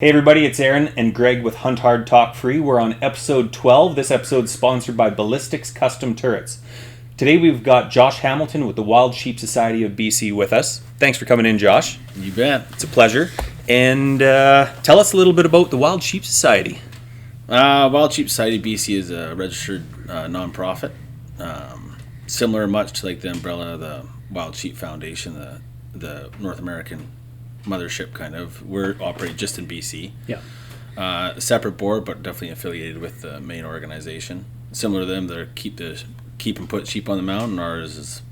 Hey everybody, it's Aaron and Greg with Hunt Hard Talk Free. We're on episode 12. This episode's sponsored by Ballistics Custom Turrets. Today we've got Josh Hamilton with the Wild Sheep Society of BC with us. Thanks for coming in, Josh. You bet. It's a pleasure. And tell us a little bit about the Wild Sheep Society. Wild Sheep Society BC is a registered nonprofit, similar much to like the umbrella of the Wild Sheep Foundation, the North American mothership kind of. We're operated just in BC. Yeah. A separate board, but definitely affiliated with the main organization. Similar to them, they're keep and put sheep on the mountain. Ours is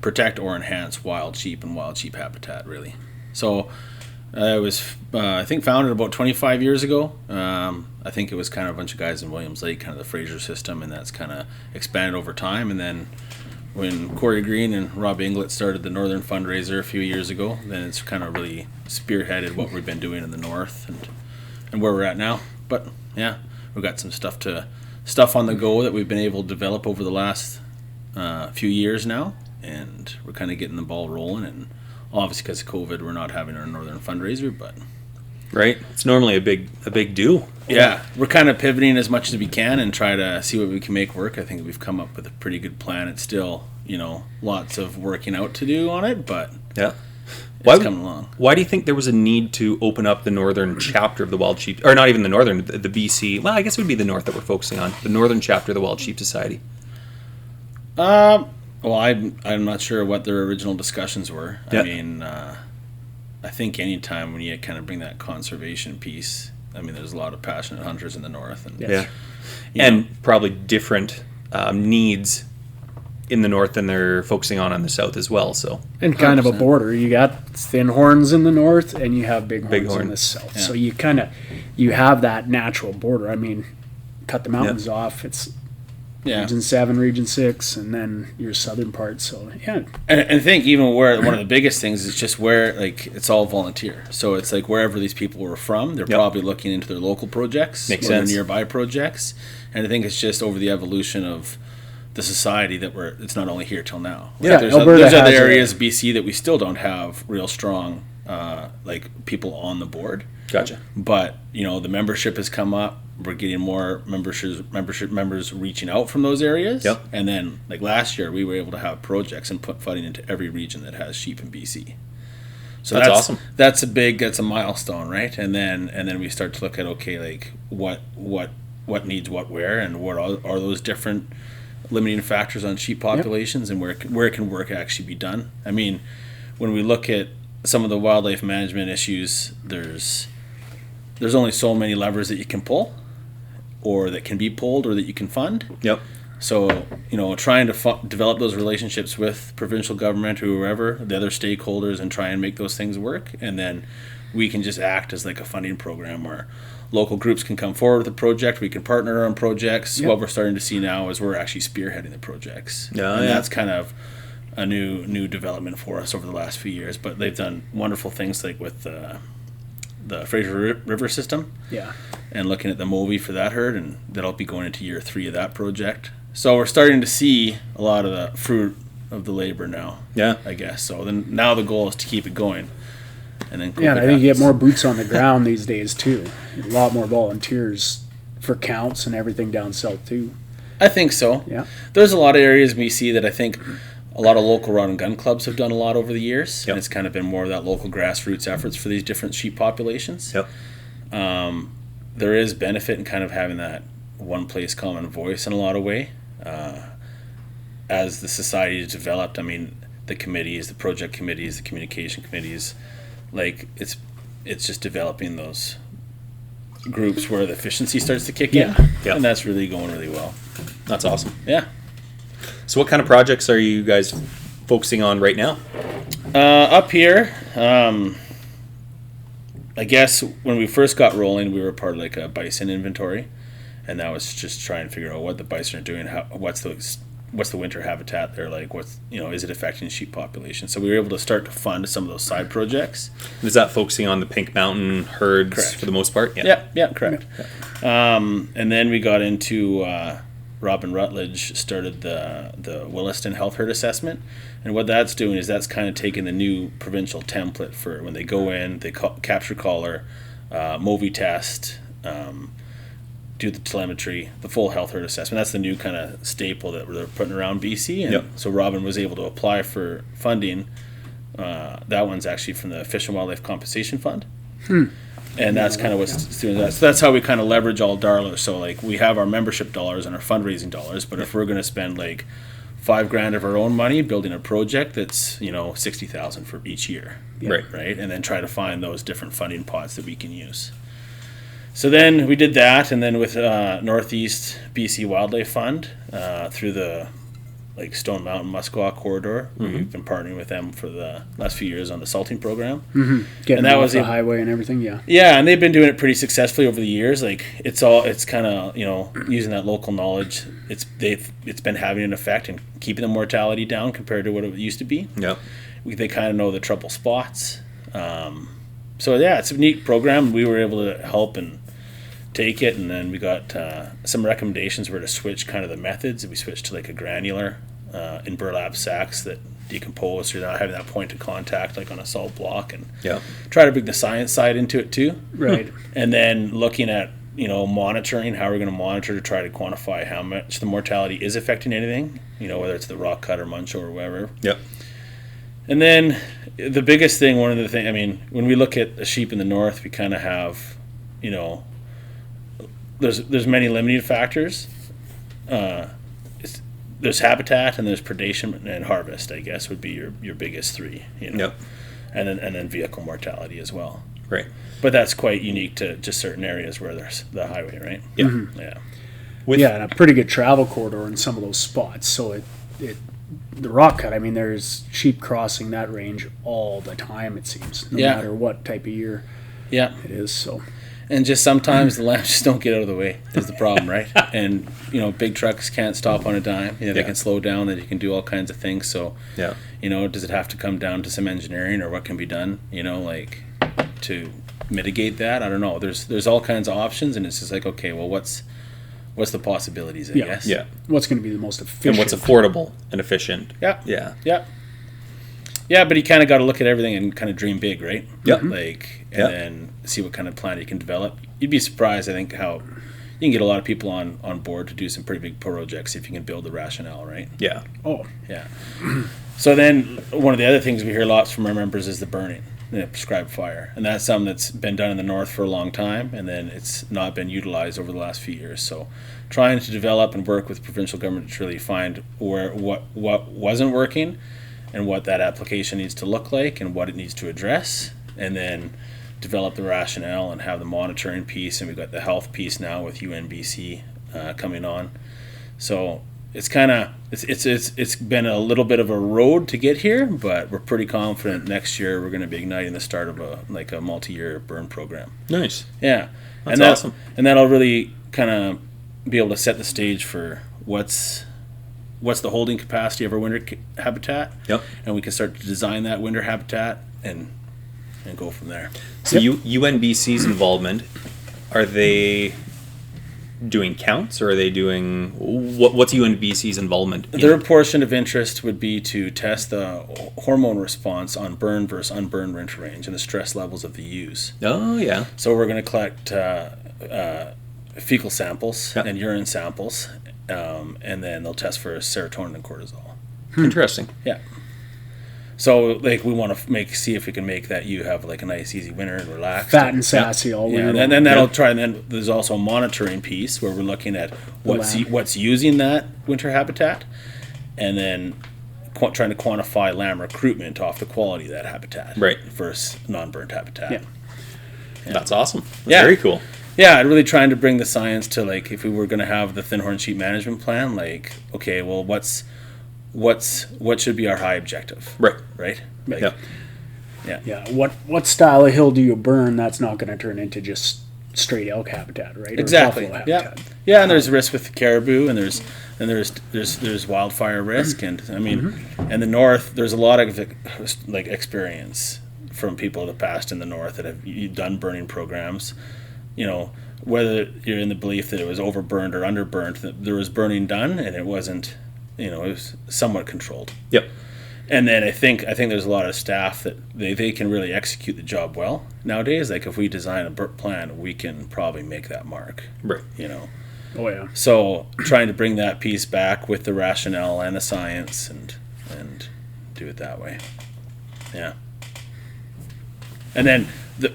protect or enhance wild sheep and wild sheep habitat, really. So it was, I think, founded about 25 years ago. I think it was kind of a bunch of guys in Williams Lake, kind of the Fraser system, and that's kind of expanded over time. And then when Corey Green and Rob Inglet started the Northern Fundraiser a few years ago, then it's kind of really spearheaded what we've been doing in the North and where we're at now. But yeah, we've got some stuff on the go that we've been able to develop over the last few years now, and we're kind of getting the ball rolling. And obviously because of COVID, we're not having our Northern Fundraiser, but right, it's normally a big do. Yeah, we're kind of pivoting as much as we can and try to see what we can make work. I think we've come up with a pretty good plan. It's still, lots of working out to do on it, but yeah, it's coming along. Why do you think there was a need to open up the northern chapter of the Wild Sheep, or not even the northern, the BC? Well, I guess it would be the north that we're focusing on, the northern chapter of the Wild Sheep Society. Well, I'm not sure what their original discussions were. Yeah. I mean, I think anytime when you kind of bring that conservation piece, I mean, there's a lot of passionate hunters in the north, and probably different needs in the north than they're focusing on the south as well. So and kind 100%. Of a border, you got thin horns in the north, and you have big horns in the south. Yeah. So you have that natural border. I mean, cut the mountains off, it's Region 7, Region 6, and then your southern part. So, yeah. And I think even where one of the biggest things is just where, like, it's all volunteer. So it's like wherever these people were from, they're probably looking into their local projects or their nearby projects. And I think it's just over the evolution of the society that it's not only here till now. Yeah, like there's other areas BC that we still don't have real strong, people on the board. Gotcha. But, the membership has come up. We're getting more membership members reaching out from those areas. Yep. And then, like last year, we were able to have projects and put funding into every region that has sheep in BC. So that's awesome. That's a milestone, right? And then we start to look at, okay, like what needs what where, and what are those different limiting factors on sheep populations, and where can work actually be done. I mean, when we look at some of the wildlife management issues, there's only so many levers that you can pull, or that can be pulled, or that you can fund. Yep. So, trying to develop those relationships with provincial government or whoever, the other stakeholders, and try and make those things work. And then we can just act as like a funding program where local groups can come forward with a project. We can partner on projects. Yep. What we're starting to see now is we're actually spearheading the projects. That's kind of a new development for us over the last few years. But they've done wonderful things like with the Fraser River system, and looking at the MOVI for that herd, and that'll be going into year 3 of that project. So we're starting to see a lot of the fruit of the labor now. Yeah, I guess so. Then now the goal is to keep it going, and then and I think you get more boots on the ground these days too. A lot more volunteers for counts and everything down south too. I think so. Yeah, there's a lot of areas we see that I think a lot of local rod and gun clubs have done a lot over the years, and it's kind of been more of that local grassroots efforts for these different sheep populations. Yep. There is benefit in kind of having that one place common voice in a lot of way. As the society is developed, I mean, the committees, the project committees, the communication committees, like it's just developing those groups where the efficiency starts to kick in, and that's really going really well. That's awesome. Yeah. So what kind of projects are you guys focusing on right now? Up here, I guess when we first got rolling, we were part of like a bison inventory, and that was just trying to figure out what the bison are doing, what's the winter habitat there like, is it affecting sheep population. So we were able to start to fund some of those side projects. Is that focusing on the Pink Mountain herds? Correct. For the most part? Yeah, correct. Yeah. And then we got into Robin Rutledge started the Williston Health Herd Assessment, and what that's doing is that's kind of taking the new provincial template for when they go in, they capture collar, MOVI test, do the telemetry, the full health herd assessment. That's the new kind of staple that they're putting around BC. And so Robin was able to apply for funding. That one's actually from the Fish and Wildlife Compensation Fund. And that's kind of what's doing that. So that's how we kind of leverage all dollars. So like we have our membership dollars and our fundraising dollars, but if we're going to spend like $5,000 of our own money building a project that's, $60,000 for each year. Right. And then try to find those different funding pots that we can use. So then we did that, and then with Northeast BC Wildlife Fund through the Stone Mountain Muskwa corridor, we've been partnering with them for the last few years on the salting program. Getting and that was the highway and everything, yeah, and they've been doing it pretty successfully over the years. It's kind of using that local knowledge. It's been having an effect and keeping the mortality down compared to what it used to be. They kind of know the trouble spots. So it's a neat program. We were able to help and take it, and then we got some recommendations were to switch kind of the methods. We switched to a granular in burlap sacks that decompose, so you're not having that point of contact on a salt block, and try to bring the science side into it too. Right. And then looking at monitoring, how we're going to monitor to try to quantify how much the mortality is affecting anything, whether it's the rock cut or muncho or whatever. And then the biggest thing, one of the things, when we look at the sheep in the north, we kind of have, there's many limiting factors. There's habitat and there's predation and harvest, I guess, would be your biggest three. And then vehicle mortality as well. Right. But that's quite unique to just certain areas where there's the highway, right? And a pretty good travel corridor in some of those spots. So the rock cut, there's sheep crossing that range all the time, it seems, no matter what type of year it is. So, and just sometimes the lambs just don't get out of the way is the problem, right? And big trucks can't stop on a dime. They can slow down, that you can do all kinds of things. So does it have to come down to some engineering, or what can be done to mitigate that? I don't know. There's all kinds of options, and it's just okay, well, what's the possibilities, I guess? What's going to be the most efficient? And what's affordable and efficient. Yeah, but you kind of got to look at everything and kind of dream big, right? And then see what kind of plan you can develop. You'd be surprised, I think, how you can get a lot of people on board to do some pretty big projects if you can build the rationale, right? So then one of the other things we hear lots from our members is the burning, the prescribed fire. And that's something that's been done in the north for a long time, and then it's not been utilized over the last few years. So trying to develop and work with provincial government to really find what wasn't working and what that application needs to look like and what it needs to address, and then develop the rationale and have the monitoring piece. And we've got the health piece now with UNBC coming on. So it's kind of it's been a little bit of a road to get here, but we're pretty confident next year we're going to be igniting the start of a multi-year burn program. Nice. Yeah, that's awesome. And that'll really kind of be able to set the stage for what's the holding capacity of our winter habitat. And we can start to design that winter habitat and go from there. So UNBC's involvement, are they doing counts, or are they doing what's UNBC's involvement in? Their portion of interest would be to test the hormone response on burn versus unburned winter range and the stress levels of the ewes. So we're going to collect fecal samples and urine samples, and then they'll test for serotonin and cortisol. Interesting. So we want to see if we can make that you have a nice easy winter and relaxed, fat and sassy all winter. And then that'll try. And then there's also a monitoring piece where we're looking at what's using that winter habitat, and then trying to quantify lamb recruitment off the quality of that habitat versus non-burnt habitat. That's awesome. That's very cool. Really trying to bring the science to if we were going to have the thin-horn sheep management plan, okay, well, what should be our high objective? Right? What style of hill do you burn that's not going to turn into just straight elk habitat, right? Exactly. And there's risk with caribou, and there's wildfire risk, and in the north there's a lot of experience from people of the past in the north that have done burning programs. Whether you're in the belief that it was overburned or underburned, that there was burning done and it wasn't, it was somewhat controlled. And then I think there's a lot of staff that they can really execute the job well nowadays. Like if we design a plan, we can probably make that mark. Right. You know. Oh yeah. So trying to bring that piece back with the rationale and the science and do it that way. Yeah. And then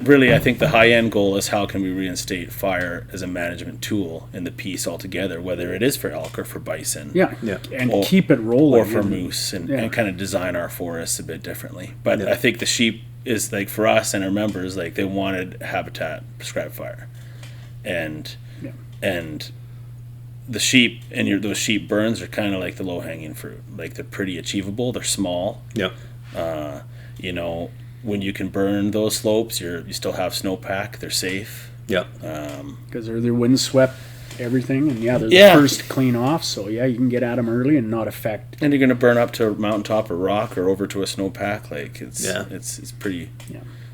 really, I think the high end goal is how can we reinstate fire as a management tool in the piece altogether, whether it is for elk or for bison. Yeah. And keep it rolling. Or for moose and kind of design our forests a bit differently. But I think the sheep is like for us and our members, like they wanted habitat prescribed fire. And the sheep and those sheep burns are kind of like the low hanging fruit. Like they're pretty achievable. They're small. Yeah. You know, when you can burn those slopes, you still have snowpack. They're safe. Yeah. Because they're windswept everything, and they're the first to clean off. So you can get at them early and not affect. And you're going to burn up to a mountaintop or rock or over to a snowpack. Like it's pretty.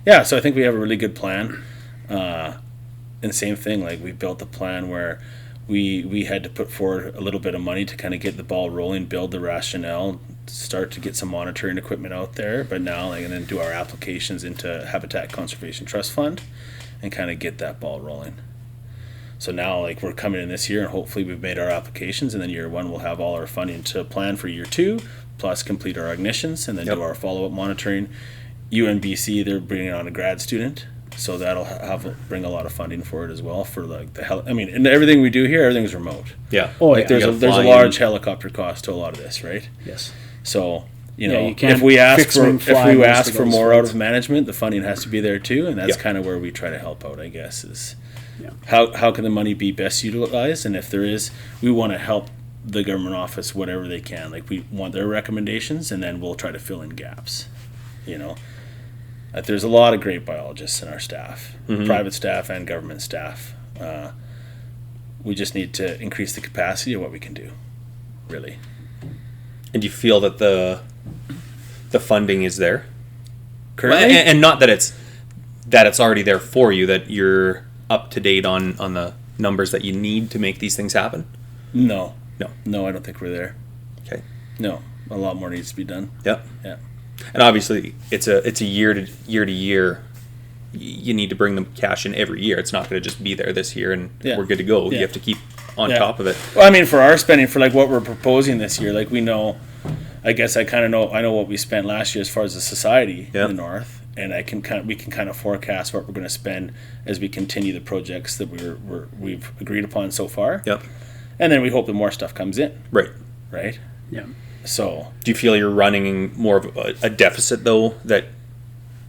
Yeah. So I think we have a really good plan. And same thing. Like we built the plan where we had to put forward a little bit of money to kind of get the ball rolling, build the rationale, start to get some monitoring equipment out there, but now and then do our applications into Habitat Conservation Trust Fund and kind of get that ball rolling. So now like we're coming in this year and hopefully we've made our applications, and then year one we'll have all our funding to plan for year two, plus complete our ignitions and then do our follow-up monitoring. UNBC, they're bringing on a grad student, so that'll bring a lot of funding for it as well for like and everything we do here, everything's remote. Yeah. There's a large helicopter cost to a lot of this, right? Yes. So you if we ask for more out of management, the funding has to be there too, and that's kind of where we try to help out, I guess, is how can the money be best utilized, and if there is, we want to help the government office whatever they can. Like we want their recommendations, and then we'll try to fill in gaps. There's a lot of great biologists in our staff, private staff and government staff. We just need to increase the capacity of what we can do, really. And do you feel that the funding is there currently? And not that it's already there for you, that you're up to date on the numbers that you need to make these things happen? No, I don't think we're there. Okay. No, a lot more needs to be done. Yeah. And obviously, it's a year to year. You need to bring the cash in every year. It's not going to just be there this year and we're good to go. Yeah. You have to keep on top of it. Well, I mean, for our spending, for like what we're proposing this year, like we know, I guess I know what we spent last year as far as the society in the north, and we can kind of forecast what we're going to spend as we continue the projects that we've agreed upon so far. Yep. And then we hope that more stuff comes in. Right. Yeah. So, do you feel you're running more of a deficit though? That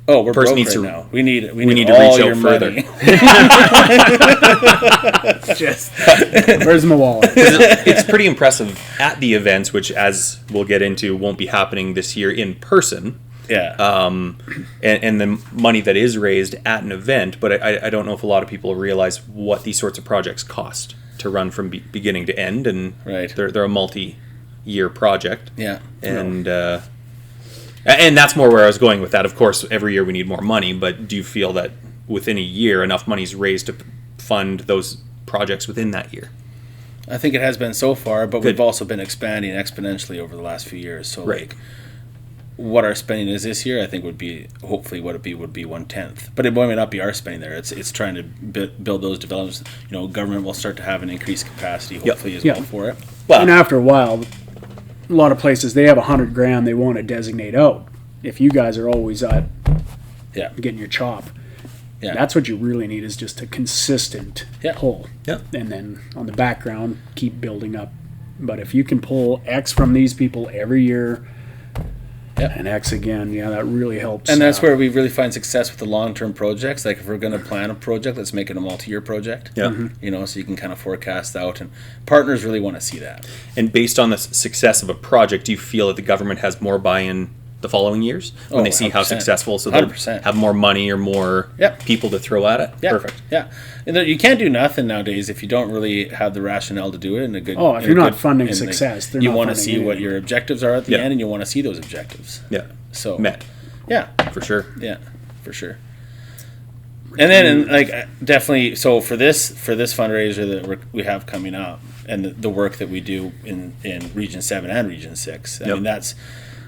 we're broke needs right to, now. We need to all reach your out further. Where's my wallet? It's pretty impressive at the events, which, as we'll get into, won't be happening this year in person. Yeah. And the money that is raised at an event, but I don't know if a lot of people realize what these sorts of projects cost to run from beginning to end, and they're a multi-year project. Yeah. And that's more where I was going with that. Of course, every year we need more money, but do you feel that within a year enough money is raised to fund those projects within that year? I think it has been so far, but we've also been expanding exponentially over the last few years. So like what our spending is this year, I think would be 1/10. But it might not be our spending there. It's trying to build those developments. Government will start to have an increased capacity, hopefully as well for it. Well, and after a while, a lot of places, they have $100,000 they want to designate out. If you guys are always at getting your chop, that's what you really need, is just a consistent pull. Yeah. And then on the background, keep building up. But if you can pull X from these people every year and X again, that really helps. And that's where we really find success with the long-term projects. Like if we're going to plan a project, let's make it a multi-year project. Yeah. So you can kind of forecast out, and partners really want to see that. And based on the success of a project, do you feel that the government has more buy-in the following years when they see 100%. How successful, so they'll have more money or more people to throw at it? Perfect. Yeah. And you can't do nothing nowadays if you don't really have the rationale to do it in a good. If you're not funding success, you want to see what your objectives are at the end, and you want to see those objectives. Yeah. So met. Yeah. For sure. Yeah, for sure. And then, definitely. So for this fundraiser that we have coming up, and the work that we do in Region 7 and Region 6, I mean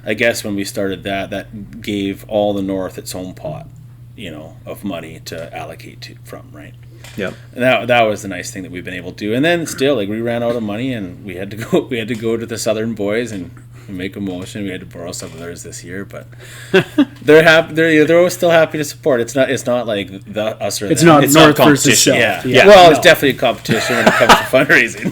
I guess when we started that gave all the North its own pot, of money to allocate from, right? Yep. And that was the nice thing that we've been able to do. And then still, like, we ran out of money, and we had to go to the Southern boys and make a motion. We had to borrow some of theirs this year, but they're happy. They're always still happy to support. It's not like us or it's them. not It's North not versus South. Yeah. Well, it's definitely a competition when it comes to fundraising.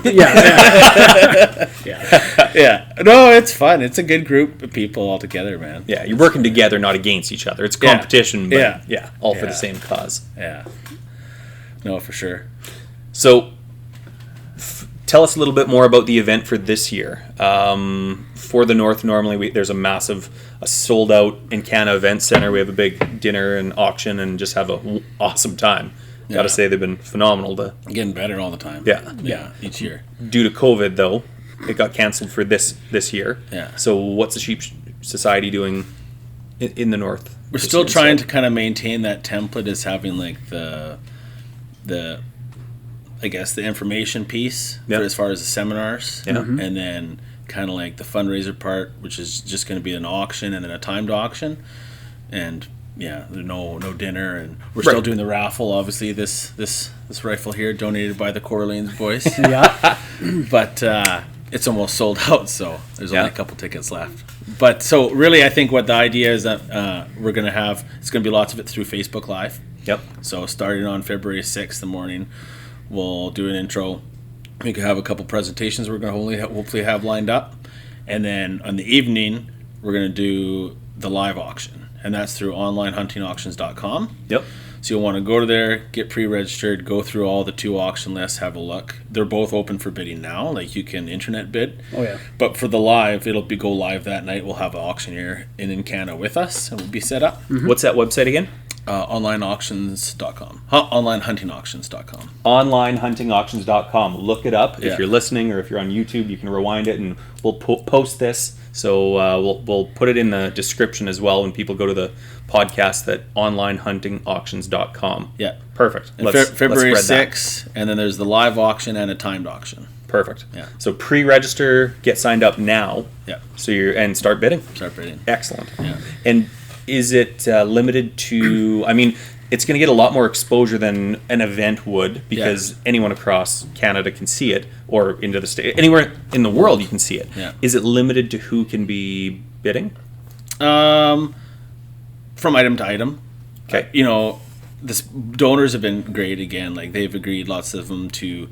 Yeah. No, it's fun. It's a good group of people all together, man. Yeah, you're working together, not against each other. It's competition, but all for the same cause. Yeah. No, for sure. So, tell us a little bit more about the event for this year. For the North, normally there's a sold-out Encana Event Center. We have a big dinner and auction and just have an awesome time. Got to say, they've been phenomenal. Getting better all the time. Yeah. Each year. Due to COVID, though, it got canceled for this year. Yeah. So what's the Sheep Society doing in the North? We're still trying to kind of maintain that template as having like the I guess the information piece for as far as the seminars, and then kind of like the fundraiser part, which is just going to be an auction and then a timed auction, and there's no dinner, and we're still doing the raffle. Obviously, this rifle here donated by the Corlane boys. But it's almost sold out, so there's only a couple tickets left. But so really, I think what the idea is that we're going to have, it's going to be lots of it through Facebook Live. Yep. So starting on February 6th in the morning, we'll do an intro. We could have a couple presentations we're going to hopefully have lined up. And then on the evening, we're going to do the live auction. And that's through onlinehuntingauctions.com. Yep. So you'll want to go to there, get pre-registered, go through all the 2 auction lists, have a look. They're both open for bidding now. Like, you can internet bid. Oh, yeah. But for the live, it'll go live that night. We'll have an auctioneer in Encana with us, and we'll be set up. Mm-hmm. What's that website again? Onlineauctions.com. Onlinehuntingauctions.com. Onlinehuntingauctions.com. Look it up. If you're listening or if you're on YouTube, you can rewind it, and we'll post this. So we'll put it in the description as well when people go to the podcast, at onlinehuntingauctions.com. Yeah. Perfect. February 6th, and then there's the live auction and a timed auction. Perfect. Yeah. So pre-register, get signed up now. Yeah. So and start bidding. Start bidding. Excellent. Yeah. And is it limited to? I mean, it's going to get a lot more exposure than an event would, because anyone across Canada can see it, or into the state, anywhere in the world you can see it. Yeah. Is it limited to who can be bidding? From item to item. Okay. The donors have been great again. Like, they've agreed, lots of them, to,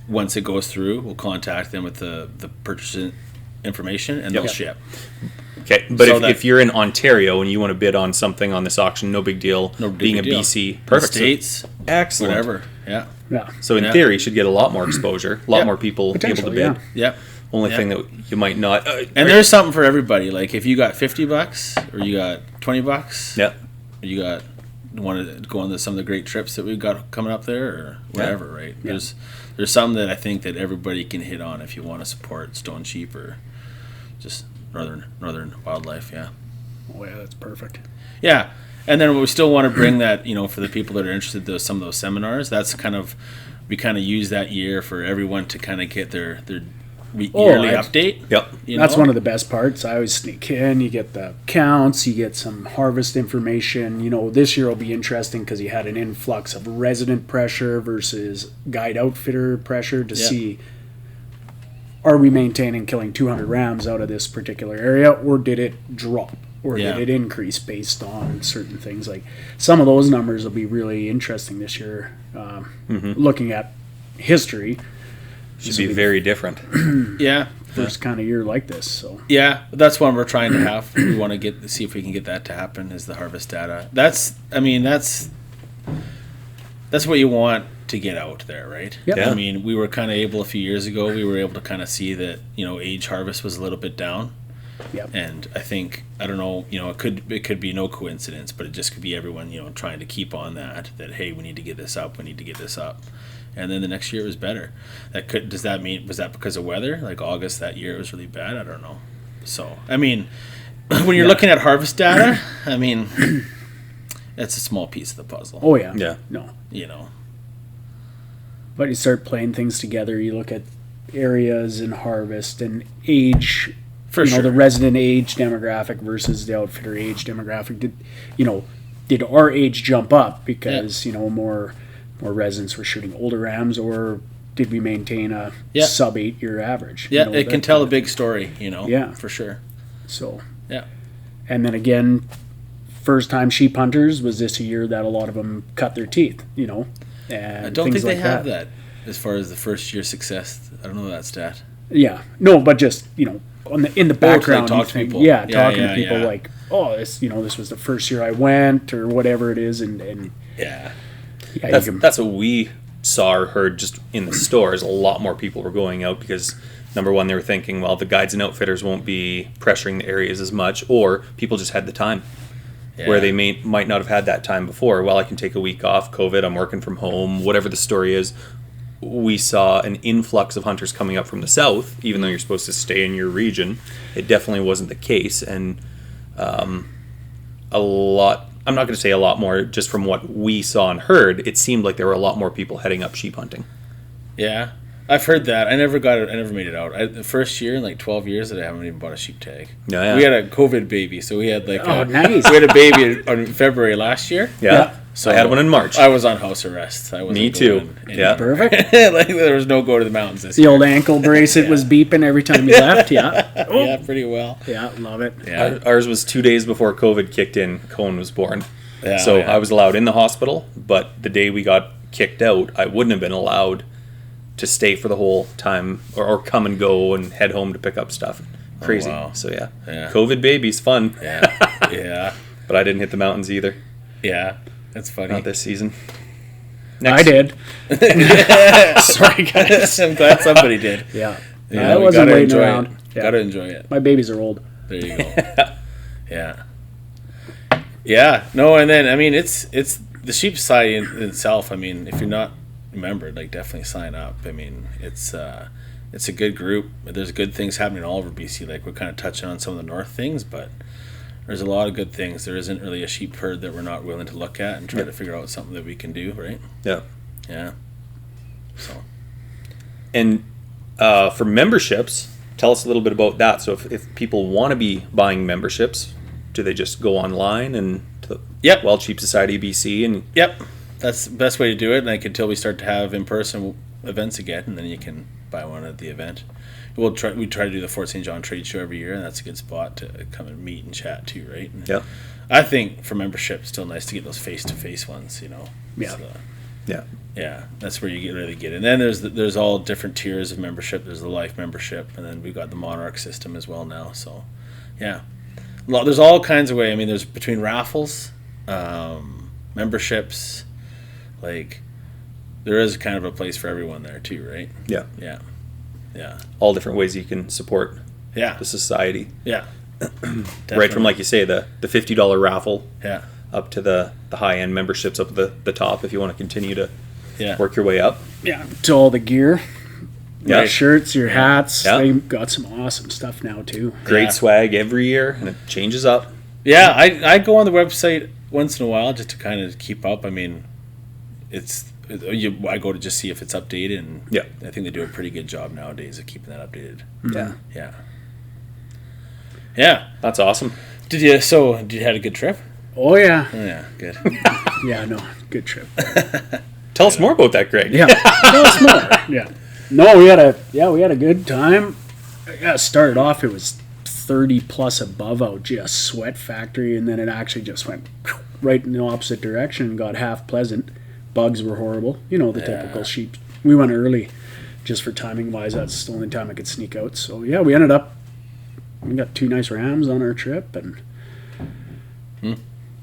once it goes through, we'll contact them with the purchase information, and they'll ship. Okay, but if you're in Ontario and you want to bid on something on this auction, no big deal. Being a BC, perfect. States, excellent. Whatever. Yeah. So in theory, you should get a lot more exposure, a lot more people able to bid. Yeah. Only thing that you might not. And there's something for everybody. Like, if you got $50 or you got $20, or you want to go on some of the great trips that we've got coming up there, or whatever, right? Yeah. There's some that I think that everybody can hit on if you want to support stone sheep or just northern wildlife. Yeah. Oh yeah, that's perfect. Yeah. And then we still want to bring that, for the people that are interested in some of those seminars. That's we kind of use that year for everyone to kind of get their yearly update. Yep. That's one of the best parts. I always sneak in. You get the counts. You get some harvest information. This year will be interesting because you had an influx of resident pressure versus guide outfitter pressure to see, are we maintaining killing 200 rams out of this particular area, or did it drop? Or did it increase based on certain things? Like, some of those numbers will be really interesting this year. Looking at history, should be very different. First kind of year like this. So that's one we're trying to have. We want to see if we can get that to happen. Is the harvest data? That's what you want to get out there, right? Yep. I mean, we were kind of able a few years ago. We were able to kind of see that age harvest was a little bit down. Yep. And I think, I don't know, it could be no coincidence, but it just could be everyone, trying to keep on that, hey, we need to get this up, and then the next year was better. Was that because of weather? Like August that year it was really bad? I don't know. So, I mean, when you're looking at harvest data, I mean, that's a small piece of the puzzle. Oh yeah. Yeah. No. But you start playing things together, you look at areas and harvest and age For sure. the resident age demographic versus the outfitter age demographic. Did our age jump up because more residents were shooting older rams, or did we maintain a sub 8 year average? Yeah, it can tell a big story. Yeah, for sure. So yeah, and then again, first time sheep hunters, was this a year that a lot of them cut their teeth? And I don't think they like have that as far as the first year success. I don't know that stat. Yeah, no, but just in the background, talk to people. Talking to people like, oh, this this was the first year I went, or whatever it is, and that's what we saw or heard just in the stores. A lot more people were going out because, number one, they were thinking, well, the guides and outfitters won't be pressuring the areas as much, or people just had the time where they might not have had that time before. Well, I can take a week off, COVID, I'm working from home, whatever the story is. We saw an influx of hunters coming up from the south, even though you're supposed to stay in your region. It definitely wasn't the case, and a lot, I'm not going to say a lot more, just from what we saw and heard, it seemed like there were a lot more people heading up sheep hunting. Yeah, I've heard that. I never made it out. The first year in like 12 years that I haven't even bought a sheep tag. Yeah. We had a COVID baby, so we had nice. We had a baby in February last year. Yeah. So I had one in March. I was on house arrest. Me too. Yeah. Perfect. There was no go to the mountains this year. The old ankle bracelet was beeping every time you left. Yeah. Yeah, pretty well. Yeah, love it. Yeah. Ours was 2 days before COVID kicked in. Cohen was born. Yeah, so I was allowed in the hospital, but the day we got kicked out, I wouldn't have been allowed to stay for the whole time or come and go and head home to pick up stuff. Crazy. Oh, wow. So yeah. Yeah. COVID baby's fun. Yeah. Yeah. But I didn't hit the mountains either. Yeah. That's funny. Not this season. I did. Sorry, guys. I'm glad somebody did. Yeah. Yeah, I wasn't waiting enjoy around. it. Yeah. Gotta enjoy it. My babies are old. There you go. Yeah. Yeah. No, and then it's the sheep society in itself. I mean, if you're not a member, definitely sign up. I mean, it's a good group. There's good things happening all over BC. We're kind of touching on some of the north things, but there's a lot of good things. There isn't really a sheep herd that we're not willing to look at and try to figure out something that we can do, right? Yeah. Yeah. So. And for memberships, tell us a little bit about that. So if people want to be buying memberships, do they just go online and to Wild Sheep Society BC and that's the best way to do it. Until we start to have in-person events again, and then you can buy one at the event. We try to do the Fort St. John Trade Show every year, and that's a good spot to come and meet and chat too, right? And I think for membership, it's still nice to get those face-to-face ones, Yeah. So, yeah, that's where you really get it. And then there's all different tiers of membership. There's the life membership, and then we've got the Monarch system as well now. So, yeah, there's all kinds of ways. I mean, there's between raffles, memberships, there is kind of a place for everyone there too, right? Yeah. All different ways you can support the society. Yeah. Right from, like you say, the $50 raffle up to the high-end memberships up at the top if you want to continue to work your way up. Yeah, to all the gear. Yeah. Your shirts, your hats. Yeah. They've got some awesome stuff now too. Great swag every year, and it changes up. Yeah, I go on the website once in a while just to kind of keep up. I mean, I go to just see if it's updated, and I think they do a pretty good job nowadays of keeping that updated. Yeah. That's awesome. Did you had a good trip? Oh yeah. Oh, yeah, good. Yeah, no, good trip. Tell us more about that, Greg. Yeah, tell us more. Yeah. No, we had a good time. Yeah, started off, it was 30 plus above out, just sweat factory, and then it actually just went right in the opposite direction and got half pleasant. Bugs were horrible, the typical sheep. We went early just for timing wise. That's the only time I could sneak out. So yeah, we got 2 nice rams on our trip, and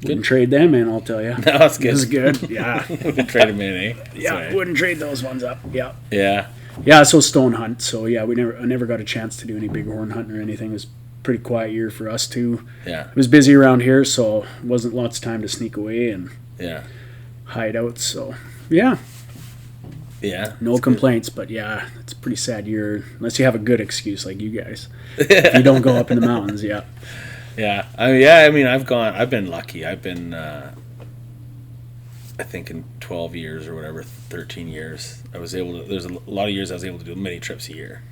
wouldn't trade them in, I'll tell you. No, that's good. It was good. Yeah. Wouldn't trade them in, eh? Yeah, wouldn't trade those ones up. Yeah. Yeah. Yeah, so stone hunt. So yeah, I never got a chance to do any bighorn hunting or anything. It was a pretty quiet year for us too. Yeah. It was busy around here, so wasn't lots of time to sneak away and hide out. So yeah. Yeah. No complaints, but yeah, it's a pretty sad year unless you have a good excuse like you guys. If you don't go up in the mountains, Yeah. I mean, I've been lucky. I've been I think in 12 years or whatever, 13 years, there's a lot of years I was able to do many trips a year.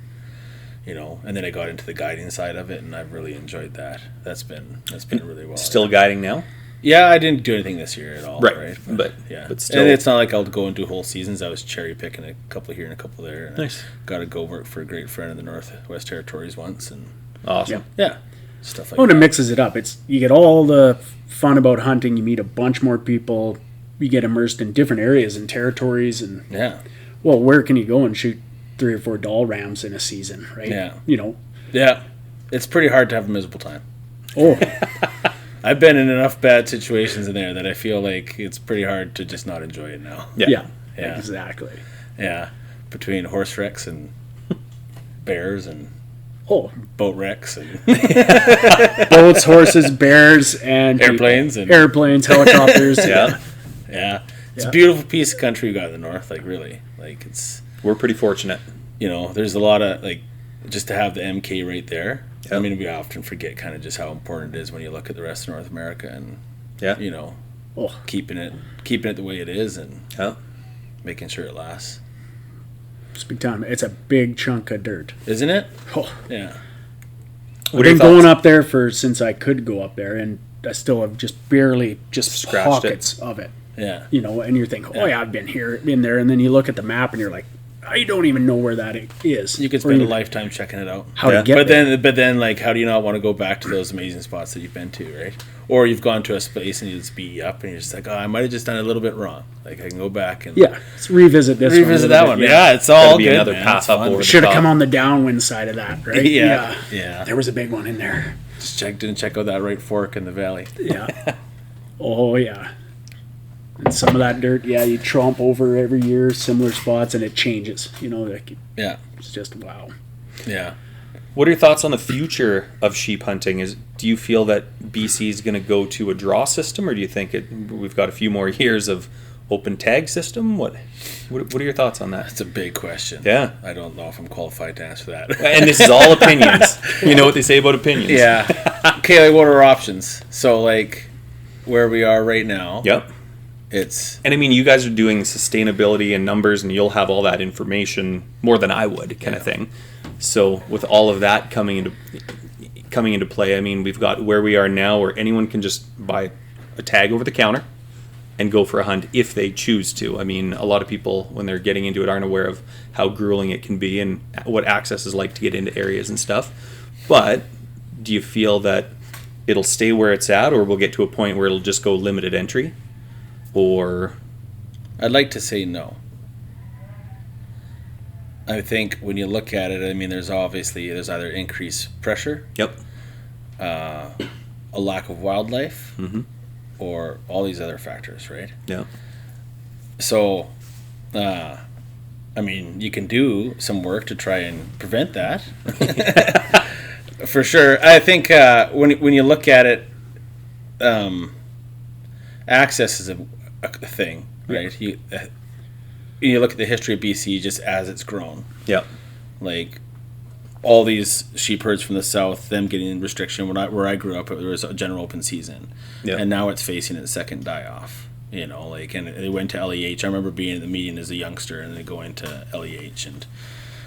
you know, and then I got into the guiding side of it, and I've really enjoyed that. That's been really well. Still guiding now? Yeah, I didn't do anything this year at all. Right. But still. And it's not like I'll go and do whole seasons. I was cherry picking a couple here and a couple there. And nice. I got to go work for a great friend in the Northwest Territories once. And awesome. Yeah. Stuff like that. It mixes it up. You get all the fun about hunting. You meet a bunch more people. You get immersed in different areas and territories. And well, where can you go and shoot 3 or 4 doll rams in a season, right? Yeah. You know. Yeah. It's pretty hard to have a miserable time. Oh. I've been in enough bad situations in there that I feel like it's pretty hard to just not enjoy it now. Yeah. Exactly. Yeah. Between horse wrecks and bears and boat wrecks and boats, horses, bears, and airplanes and airplanes, helicopters. Yeah. It's a beautiful piece of country we got in the north. Like really, like we're pretty fortunate. You know, there's a lot of like just to have the MK right there. I mean, we often forget kind of just how important it is when you look at the rest of North America and you know, keeping it the way it is and making sure it lasts. It's big time. It's a big chunk of dirt, isn't it? Oh yeah. I've been going up there since I could go up there, and I still have just barely scratched pockets of it. Yeah. You know, and you're thinking, I've been there, and then you look at the map and you're like, I don't even know where that is. You could spend a lifetime checking it out. How to get there. But then, like, how do you not want to go back to those amazing spots that you've been to, right? Or you've gone to a space and you just beat you up, and you're just like, I might have just done a little bit wrong. Like, I can go back and let's revisit this. Revisit that one. Yeah, it's all be good. Another path up over. Should have come on the downwind side of that, right? Yeah. There was a big one in there. Just didn't check out that right fork in the valley. Yeah. Oh yeah. And some of that dirt, you tromp over every year, similar spots, and it changes. You know, it's just wow. Yeah. What are your thoughts on the future of sheep hunting? Do you feel that BC is going to go to a draw system, or do you think we've got a few more years of open tag system? What are your thoughts on that? That's a big question. Yeah. I don't know if I'm qualified to answer that. And this is all opinions. You know what they say about opinions. Yeah. Okay, like what are our options? So like where we are right now. Yep. And I mean, you guys are doing sustainability and numbers, and you'll have all that information more than I would, kind of thing. So with all of that coming into play, I mean, we've got where we are now, where anyone can just buy a tag over the counter and go for a hunt if they choose to. I mean, a lot of people, when they're getting into it, aren't aware of how grueling it can be and what access is like to get into areas and stuff. But do you feel that it'll stay where it's at, or we'll get to a point where it'll just go limited entry? Or I'd like to say no. I think when you look at it, I mean, there's either increased pressure, a lack of wildlife, or all these other factors, right? Yeah. So, I mean, you can do some work to try and prevent that, for sure. I think when you look at it, access is a thing, right? You look at the history of BC just as it's grown. Yeah. Like all these sheep herds from the south, them getting restriction. Where I grew up, there was a general open season, and now it's facing its second die off. You know, like, and they went to LEH. I remember being at the meeting as a youngster, and they go into LEH, and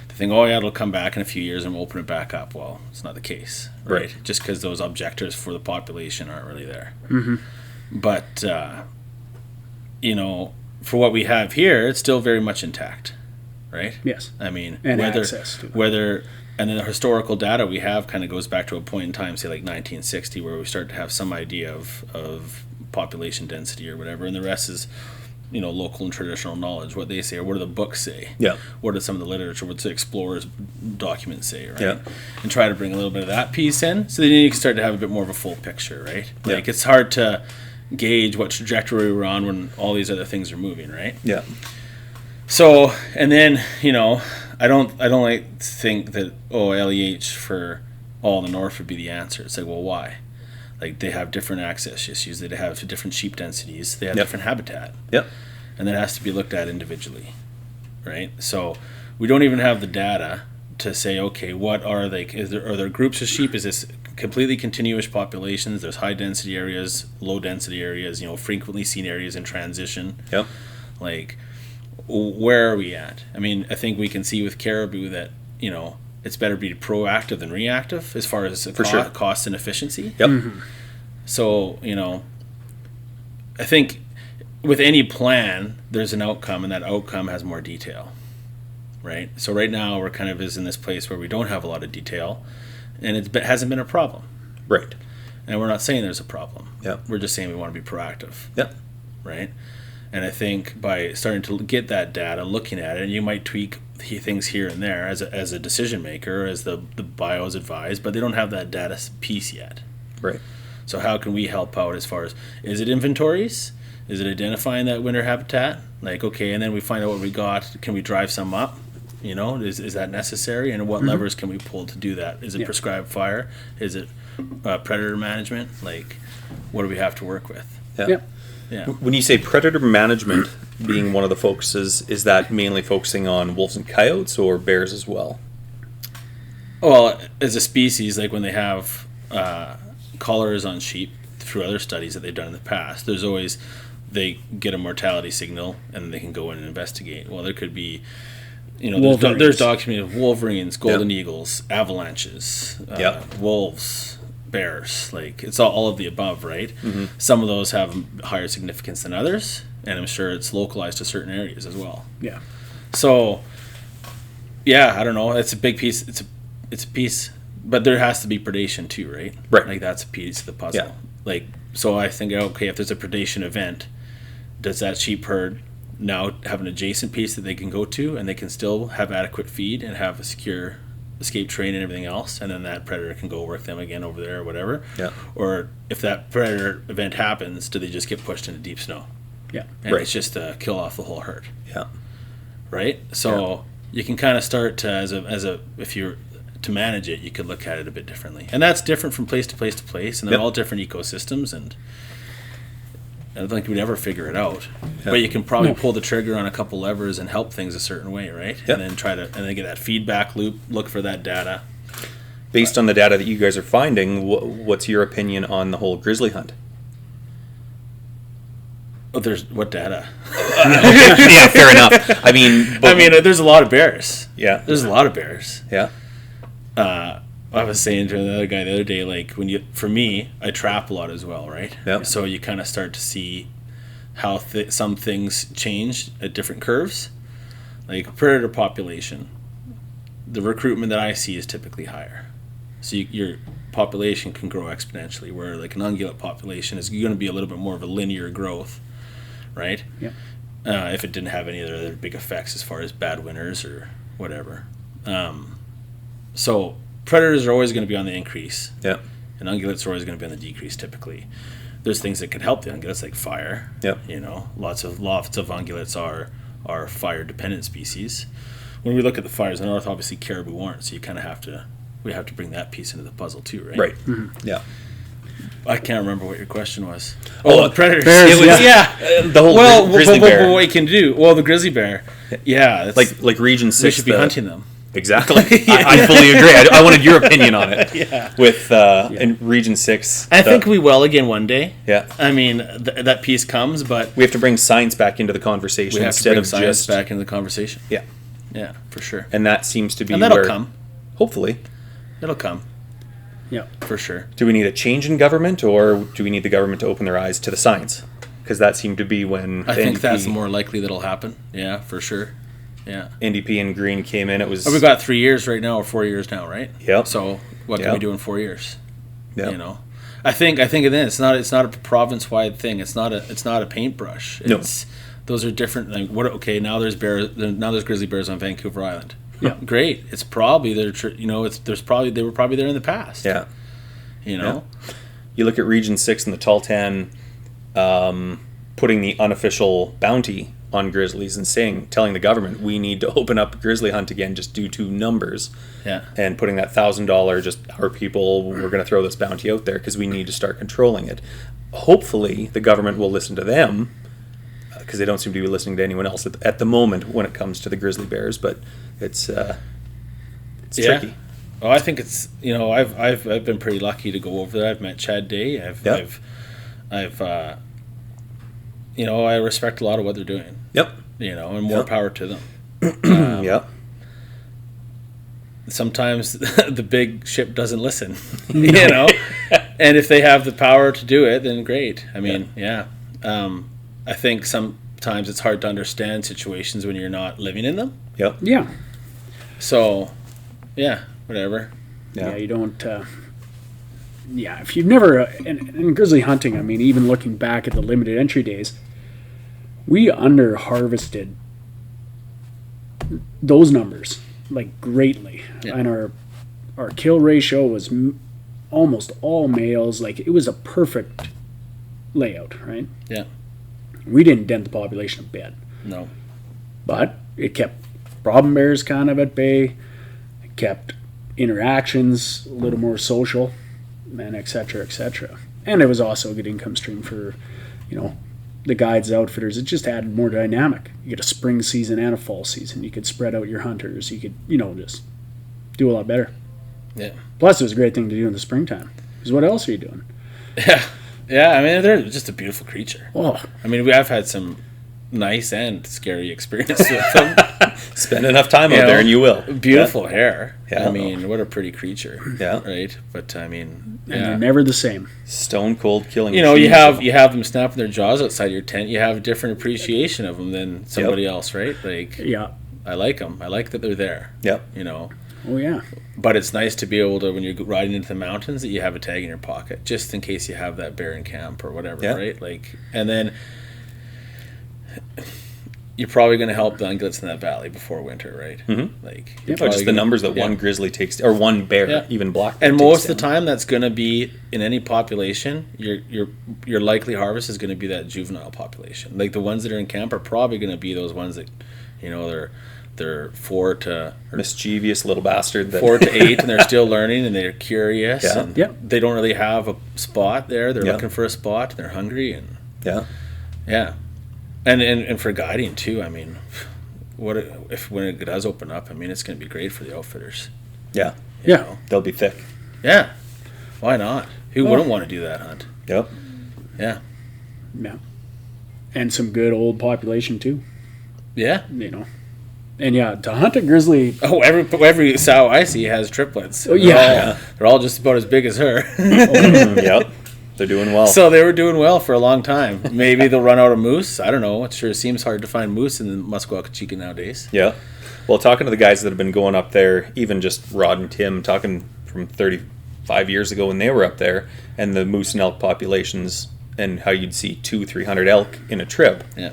they think, it'll come back in a few years, and we'll open it back up. Well, it's not the case, right? Just because those objectives for the population aren't really there. But you know, for what we have here, it's still very much intact, right? Yes. I mean, and access to and then the historical data we have kind of goes back to a point in time, say like 1960, where we start to have some idea of population density or whatever, and the rest is, you know, local and traditional knowledge, what they say, or what do the books say? Yeah. What does some of the literature, what the explorers' documents say, right? Yeah. And try to bring a little bit of that piece in, so then you can start to have a bit more of a full picture, right? Like, it's hard to gauge what trajectory we're on when all these other things are moving, right? Yeah. So, and then, you know, I don't like to think that LEH for all the north would be the answer. It's like, well, why? Like, they have different access issues, they have different sheep densities, they have different habitat. Yep. And that has to be looked at individually, right? So we don't even have the data to say, okay, what are they? Are there groups of sheep? Is this completely continuous populations? There's high density areas, low density areas, you know, frequently seen areas in transition. Yep. Like, where are we at? I mean, I think we can see with caribou that, you know, it's better to be proactive than reactive as far as cost and efficiency. Yep. So, I think with any plan, there's an outcome, and that outcome has more detail, right? So right now we're kind of in this place where we don't have a lot of detail, and it hasn't been a problem. Right. And we're not saying there's a problem. Yeah. We're just saying we want to be proactive. Yep. Right? And I think by starting to get that data, looking at it, and you might tweak things here and there as a decision maker, as the bios advise, but they don't have that data piece yet. Right. So how can we help out as far as, is it inventories? Is it identifying that winter habitat? Like, okay, and then we find out what we got. Can we drive some up? Is that necessary? And what levers can we pull to do that? Is it prescribed fire? Is it predator management? Like, what do we have to work with? Yeah. When you say predator management being one of the focuses, is that mainly focusing on wolves and coyotes or bears as well? Well, as a species, like when they have collars on sheep through other studies that they've done in the past, there's always, they get a mortality signal and they can go in and investigate. Well, there could be, there's documented wolverines, golden eagles, avalanches, wolves, bears. Like, it's all of the above, right? Some of those have higher significance than others, and I'm sure it's localized to certain areas as well. Yeah. So, I don't know. It's a big piece. It's a piece, but there has to be predation too, right? Right. Like, that's a piece of the puzzle. Yeah. Like, so I think, okay, if there's a predation event, does that sheep herd now have an adjacent piece that they can go to, and they can still have adequate feed and have a secure escape train and everything else, and then that predator can go work them again over there or whatever? Yeah. Or if that predator event happens, do they just get pushed into deep snow? Yeah. And it's just to kill off the whole herd. Yeah. Right? So you can kind of start to, if you're to manage it, you could look at it a bit differently. And that's different from place to place to place, and they're all different ecosystems, and I don't think we'd ever figure it out. But you can probably pull the trigger on a couple levers and help things a certain way, right? Yep. And then get that feedback loop, look for that data. Based on the data that you guys are finding, what's your opinion on the whole grizzly hunt? Oh, there's what data? Yeah, fair enough. I mean, there's a lot of bears. Yeah. There's a lot of bears. Yeah. I was saying to another guy the other day, like, for me, I trap a lot as well, right? Yep. So you kind of start to see how some things change at different curves. Like predator population, the recruitment that I see is typically higher. So your population can grow exponentially, where like an ungulate population is going to be a little bit more of a linear growth, right? Yeah. If it didn't have any other big effects as far as bad winters or whatever. So predators are always going to be on the increase. Yeah. And ungulates are always going to be on the decrease typically. There's things that could help the ungulates, like fire. Yep. Lots of ungulates are fire dependent species. When we look at the fires in the north, obviously caribou aren't, so you kind of we have to bring that piece into the puzzle too, right? Right. Mm-hmm. Yeah. I can't remember what your question was. The predators. Bears, The whole grizzly bear. But what you can do? Well, the grizzly bear. Yeah. Like Region 6. We should be hunting them. Exactly. I fully agree. I wanted your opinion on it. Yeah. With in Region 6. I think we will again one day. Yeah. I mean, that piece comes, but we have to bring science back into the conversation instead of science just back into the conversation. Yeah. Yeah, for sure. And that seems to be and that'll come. Hopefully. It'll come. Yeah. For sure. Do we need a change in government, or do we need the government to open their eyes to the science? Because that seemed to be when I think that's more likely that'll happen. Yeah, for sure. Yeah. NDP and Green came in. It was. We've got 3 years right now, or 4 years now, right? Yep. So what can we do in 4 years? Yeah. I think then it's not a province wide thing. It's not a paintbrush. Those are different. Like now there's grizzly bears on Vancouver Island. Yeah. Great. It's probably they were probably there in the past. Yeah. Yeah. You look at Region 6 and the Tahltan putting the unofficial bounty on grizzlies and telling the government we need to open up grizzly hunt again just due to numbers. Yeah. And putting that $1,000, just our people, we're going to throw this bounty out there because we need to start controlling it. Hopefully the government will listen to them, because they don't seem to be listening to anyone else at the moment when it comes to the grizzly bears, but it's tricky. Oh, I think it's I've been pretty lucky to go over there. I've met Chad Day. I respect a lot of what they're doing. Yep. And more power to them. Yep. sometimes the big ship doesn't listen, you know. And if they have the power to do it, then great. I mean, I think sometimes it's hard to understand situations when you're not living in them. Yep. Yeah. So, yeah, whatever. Yeah, you don't. If you've never in grizzly hunting, I mean, even looking back at the limited entry days, we under harvested those numbers like greatly, and our kill ratio was almost all males. Like, it was a perfect layout, right? Yeah. We didn't dent the population a bit. No. But it kept problem bears kind of at bay. It kept interactions a little more social, and et cetera, et cetera. And it was also a good income stream for, the guides, outfitters. It just added more dynamic. You get a spring season and a fall season. You could spread out your hunters. You could, just do a lot better. Yeah. Plus, it was a great thing to do in the springtime. Because what else are you doing? Yeah. Yeah, I mean, they're just a beautiful creature. Oh. I mean, I've had some nice and scary experiences with them. Spend enough time out there and you will. Beautiful hair. Yeah. I mean, what a pretty creature. Yeah. Right? But, I mean, And they're never the same. Stone cold killing. You have them snapping their jaws outside your tent. You have a different appreciation of them than somebody else, right? Like, Yeah. I like them. I like that they're there. Yep. Oh, yeah. But it's nice to be able to, when you're riding into the mountains, that you have a tag in your pocket, just in case you have that bear in camp or whatever, right? Like, and then you're probably going to help the ungulates in that valley before winter, right? Mm-hmm. Like, just the numbers that one grizzly takes, or one bear, even black bear. And most of the time, that's going to be in any population. Your likely harvest is going to be that juvenile population. Like, the ones that are in camp are probably going to be those ones that, they're 4 to mischievous little bastard. 4 to 8, and they're still learning, and they're curious. Yeah. And they don't really have a spot there. They're looking for a spot. And they're hungry, and and for guiding too. I mean, when it does open up? I mean, it's going to be great for the outfitters. Yeah, you know? They'll be thick. Yeah, why not? Who wouldn't want to do that hunt? Yep. Yeah. Yeah. And some good old population too. Yeah. And to hunt a grizzly. Oh, every sow I see has triplets. Oh, yeah. They're all just about as big as her. Yep. They're doing well. So they were doing well for a long time. Maybe they'll run out of moose. I don't know. It sure seems hard to find moose in the Musqueam nowadays. Yeah. Well, talking to the guys that have been going up there, even just Rod and Tim, talking from 35 years ago when they were up there, and the moose and elk populations, and how you'd see 200-300 elk in a trip. Yeah.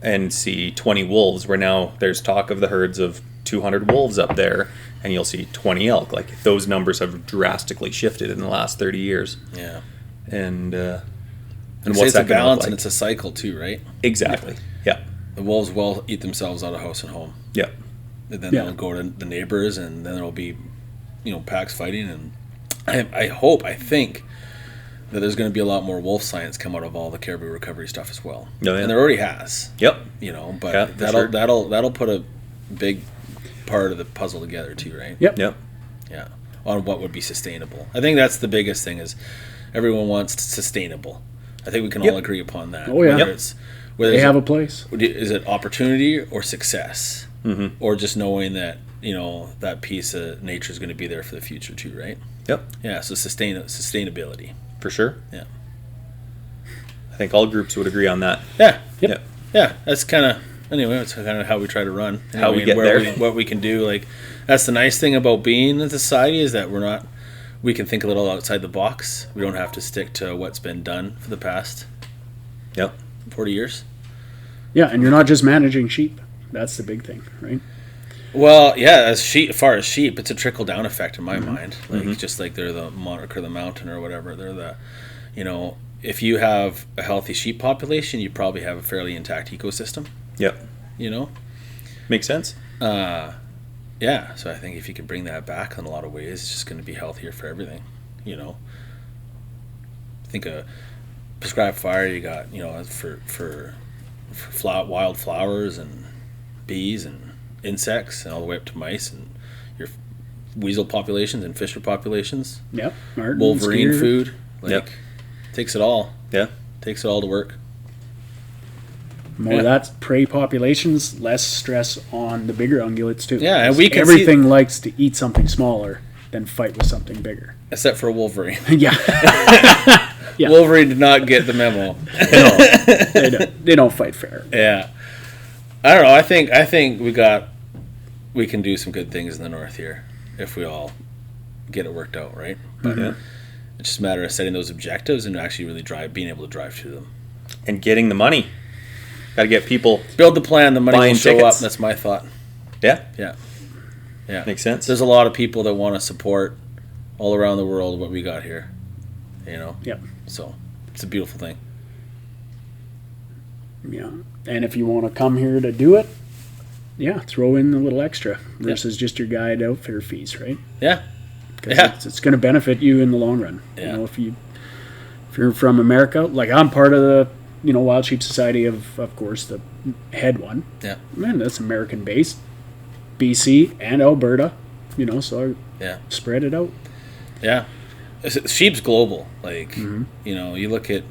And see 20 wolves, where now there's talk of the herds of 200 wolves up there, and you'll see 20 elk. Like, those numbers have drastically shifted in the last 30 years. Yeah. And what's that balance, like? And it's a cycle too, right? Exactly. Yeah. The wolves will eat themselves out of house and home. Yeah. And then they'll go to the neighbors, and then there'll be, packs fighting. And I think that there's going to be a lot more wolf science come out of all the caribou recovery stuff as well. Oh, yeah. And there already has. Yep. But that'll put a big part of the puzzle together too, right? Yep. Yep. Yeah. On what would be sustainable. I think that's the biggest thing, is everyone wants sustainable. I think we can all agree upon that. Oh, yeah. Whether they have a place. Is it opportunity or success? Mm-hmm. Or just knowing that, that piece of nature is going to be there for the future too, right? Yep. Yeah, so sustainability. For sure. Yeah. I think all groups would agree on that. Yeah. Yep. Yeah, that's kind of how we try to run. How we get there. What we can do. Like, that's the nice thing about being in society, is that we can think a little outside the box. We don't have to stick to what's been done for the past 40 years. Yeah, and you're not just managing sheep. That's the big thing, right? Well, yeah, as far as sheep, it's a trickle-down effect in my mind. Like, just like they're the monarch of the mountain or whatever. They're the, if you have a healthy sheep population, you probably have a fairly intact ecosystem. Yep. Makes sense. Yeah, so I think if you could bring that back in a lot of ways, it's just going to be healthier for everything. I think a prescribed fire, you got, for wild flowers and bees and insects, and all the way up to mice and your weasel populations and fisher populations. Yep. Martin, Wolverine skeeter. food. Like, takes it all. Yeah. Takes it all to work. More of that prey populations, less stress on the bigger ungulates too. Yeah, and we can everything likes to eat something smaller than fight with something bigger. Except for Wolverine. Yeah. Yeah. Wolverine did not get the memo. No, they don't fight fair. Yeah. I don't know. I think we can do some good things in the north here if we all get it worked out, right? But it's just a matter of setting those objectives and actually really being able to drive to them. And getting the money. Got to get people. Build the plan, the money will show tickets. up. That's my thought. Yeah. Yeah. Yeah. Makes sense. There's a lot of people that want to support all around the world what we got here. You know? Yep. So it's a beautiful thing. Yeah. And if you want to come here to do it, throw in a little extra versus just your guide outfitter fees, right? Yeah. Because it's going to benefit you in the long run. Yeah. You know, if you're from America, like I'm part of the Wild Sheep Society of course, the head one. Yeah. Man, that's American based. BC and Alberta, so spread it out. Yeah. Sheep's global. Like, you look at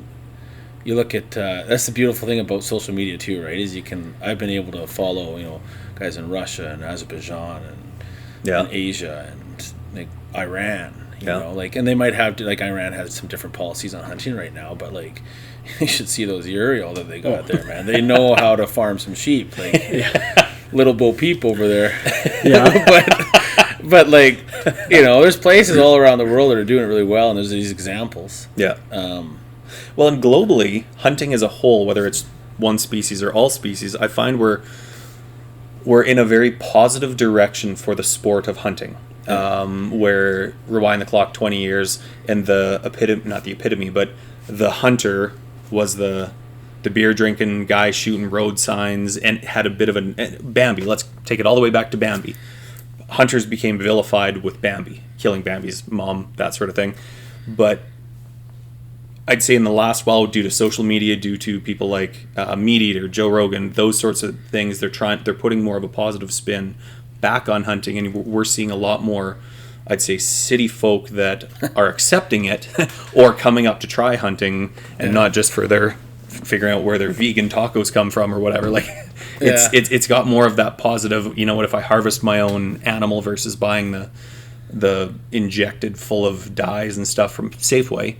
that's the beautiful thing about social media too, right? Is I've been able to follow, guys in Russia and Azerbaijan and Asia and like Iran, you know, like, and they might have like Iran has some different policies on hunting right now, but like you should see those Uriel that they got there, man. They know how to farm some sheep, like little Bo Peep over there. Yeah, but like there's places all around the world that are doing it really well, and there's these examples. Yeah. Well, and globally, hunting as a whole, whether it's one species or all species, I find we're in a very positive direction for the sport of hunting. Where rewind the clock 20 years, and not the epitome, but the hunter was the beer drinking guy shooting road signs and had a bit of Bambi. Let's take it all the way back to Bambi. Hunters became vilified with Bambi, killing Bambi's mom, that sort of thing. But I'd say in the last while, due to social media, due to people like Meat Eater, Joe Rogan, those sorts of things, they're putting more of a positive spin back on hunting, and we're seeing a lot more, I'd say, city folk that are accepting it or coming up to try hunting, and not just for their figuring out where their vegan tacos come from or whatever. Like it's got more of that positive, what if I harvest my own animal versus buying the injected full of dyes and stuff from Safeway.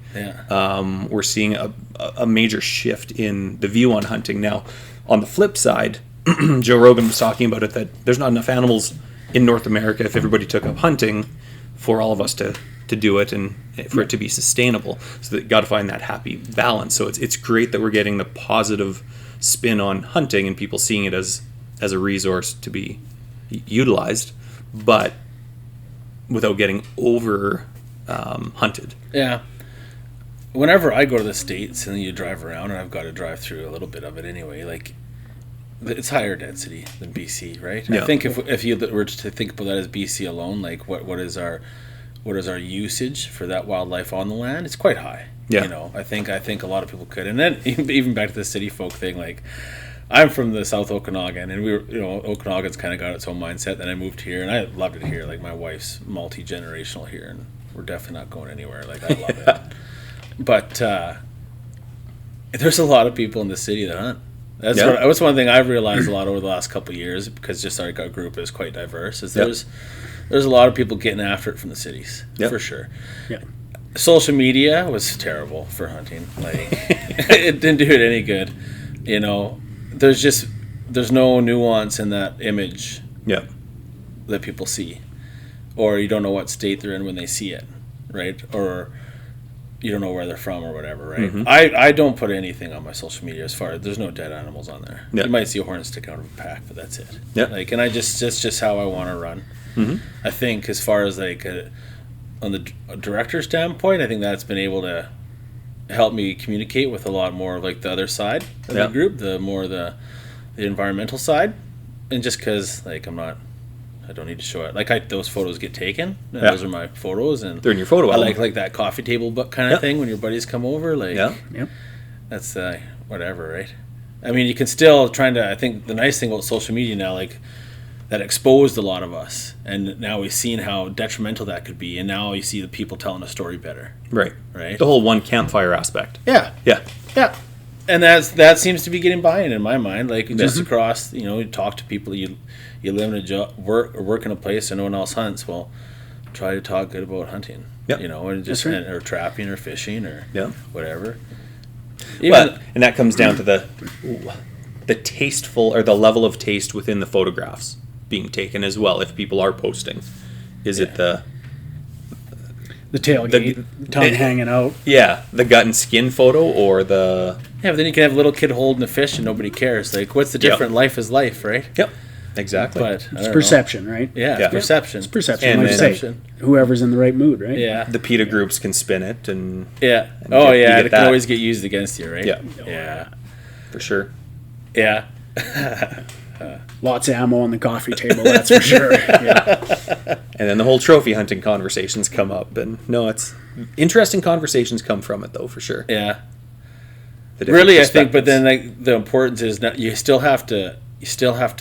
We're seeing a major shift in the view on hunting. Now, on the flip side, Joe Rogan was talking about it, that there's not enough animals in North America if everybody took up hunting for all of us to do it and for it to be sustainable. So that got to find that happy balance. So it's great that we're getting the positive spin on hunting and people seeing it as a resource to be utilized, but without getting over hunted. Yeah. Whenever I go to the States and you drive around, and I've got to drive through a little bit of it anyway, like it's higher density than BC, right? Yeah. I think if you were to think about that as BC alone, like what is our usage for that wildlife on the land? It's quite high. Yeah. I think a lot of people could. And then even back to the city folk thing, like I'm from the South Okanagan, and we were, Okanagan's kind of got its own mindset. Then I moved here, and I loved it here. Like my wife's multi-generational here, and we're definitely not going anywhere. Like I love it. But there's a lot of people in the city that hunt. That's one thing I've realized a lot over the last couple of years, because just our group is quite diverse. Is there's a lot of people getting after it from the cities, for sure. Yeah. Social media was terrible for hunting. Like it didn't do it any good. There's no nuance in that image. Yeah. That people see, or you don't know what state they're in when they see it, right? Or you don't know where they're from or whatever, right? Mm-hmm. I don't put anything on my social media as far as there's no dead animals on there. Yep. You might see a horn stick out of a pack, but that's it. Yeah. Like, and that's just how I want to run. Mm-hmm. I think as far as like on the director standpoint, I think that's been able to help me communicate with a lot more of like the other side of the group, the environmental side, and just because like I don't need to show it. Like those photos get taken. And those are my photos, and they're in your photo album. I like that coffee table book kind of thing when your buddies come over. Like, that's whatever, right? I mean, you can still I think the nice thing about social media now, like that exposed a lot of us, and now we've seen how detrimental that could be, and now you see the people telling a story better. Right. The whole one campfire aspect. Yeah. And that seems to be getting buy-in in my mind. Like just across, you talk to people. You live in a job, work in a place, and no one else hunts. Well, try to talk good about hunting. Yep. And just or trapping or fishing or whatever. But and that comes down to the tasteful or the level of taste within the photographs being taken as well. If people are posting, is it the tailgate, tongue hanging out? Yeah, the gut and skin photo or the... Yeah, but then you can have a little kid holding a fish and nobody cares. Like, what's the difference? Life is life, right? Yep, exactly. But it's perception, right? Yeah, it's perception. It's perception. And like you say, whoever's in the right mood, right? Yeah. The PETA groups can spin it and... Yeah. And it can always get used against you, right? Yeah. Yeah. For sure. Yeah. Lots of ammo on the coffee table, that's for sure. Yeah. And then the whole trophy hunting conversations come up. And no, it's... Interesting conversations come from it, though, for sure. Yeah. Really, I think, but then like the importance is that you still have to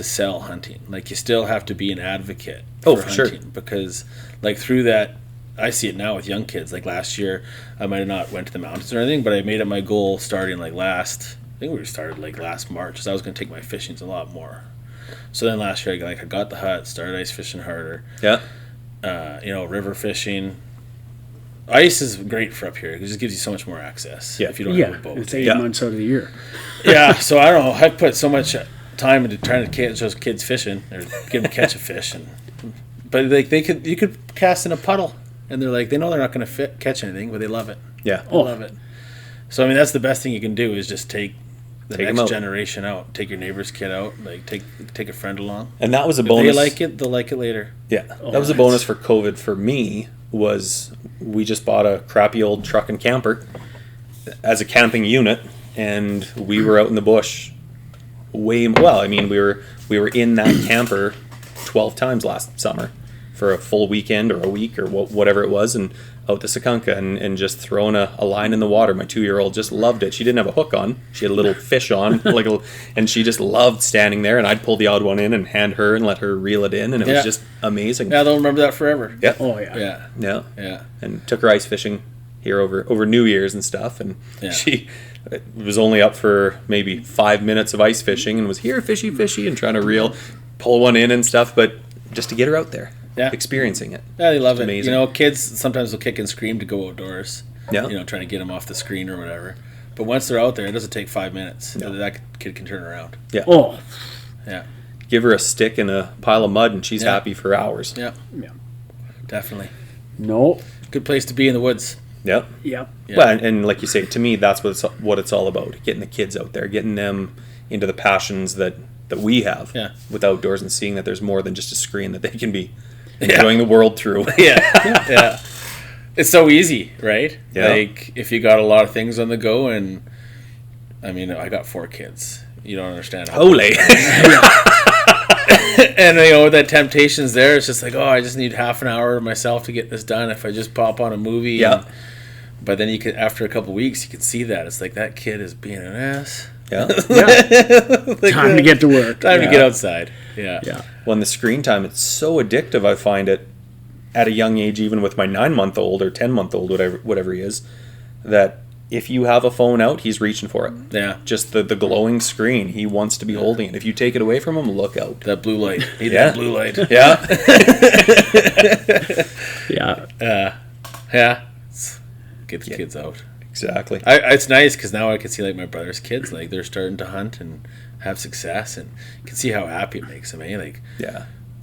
sell hunting. Like you still have to be an advocate for hunting, sure. because like through that, I see it now with young kids. Like last year, I might have not went to the mountains or anything, but I made it my goal starting like last March, because I was going to take my fishings a lot more. So then last year, I got the hut, started ice fishing harder. Yeah. River fishing. Ice is great for up here. It just gives you so much more access. Yeah. If you don't have a boat. It's 8 months out of the year. Yeah. So I don't know. I put so much time into trying to catch those kids fishing or get them to catch a fish, but like you could cast in a puddle, and they're like they know they're not going to catch anything, but they love it. Yeah. They love it. So I mean, that's the best thing you can do is just take the Take 'em next out. generation out. Take your neighbor's kid out. Like take a friend along. And that was a If bonus. they like it, they'll like it later. Yeah. That was a bonus for COVID for me. Was we just bought a crappy old truck and camper as a camping unit, and we were out in the bush we were in that camper 12 times last summer for a full weekend or a week or whatever it was, and out to Sekunka and just throwing a line in the water. My 2-year-old just loved it. She didn't have a hook on. She had a little fish on, and she just loved standing there, and I'd pull the odd one in and hand her and let her reel it in, and it was just amazing. Yeah, they'll remember that forever. Yeah. Oh, yeah. Yeah. And took her ice fishing here over New Year's and stuff, and she was only up for maybe 5 minutes of ice fishing and was here fishy and trying to pull one in and stuff, but just to get her out there. Yeah, experiencing it. Yeah, they love it. Amazing. Kids sometimes will kick and scream to go outdoors. Yeah. Trying to get them off the screen or whatever. But once they're out there, it doesn't take 5 minutes. No. That kid can turn around. Yeah. Oh. Yeah. Give her a stick and a pile of mud, and she's happy for hours. Yeah. Yeah. Definitely. No. Good place to be in the woods. Yep. Yep. Yeah. Well, and like you say, to me, that's what it's all about. Getting the kids out there, getting them into the passions that we have with outdoors, and seeing that there's more than just a screen that they can be enjoying the world through. Yeah. It's so easy, right? Yeah. Like, if you got a lot of things on the go, and I mean, I got 4 kids. You don't understand. Holy. And that temptation's there. It's just like, I just need half an hour of myself to get this done. If I just pop on a movie. Yeah. But then after a couple weeks, you can see that it's like that kid is being an ass. Yeah. Like, time to get to work. Time to get outside. Yeah. Well, in the screen time, it's so addictive. I find it at a young age, even with my 9-month-old or 10-month-old, whatever he is, that if you have a phone out, he's reaching for it. Yeah. Just the glowing screen. He wants to be holding it. If you take it away from him, look out. That blue light. That blue light. Yeah. Yeah. Get the kids out. Exactly. It's nice because now I can see like my brother's kids, like they're starting to hunt and have success, and you can see how happy it makes them. Like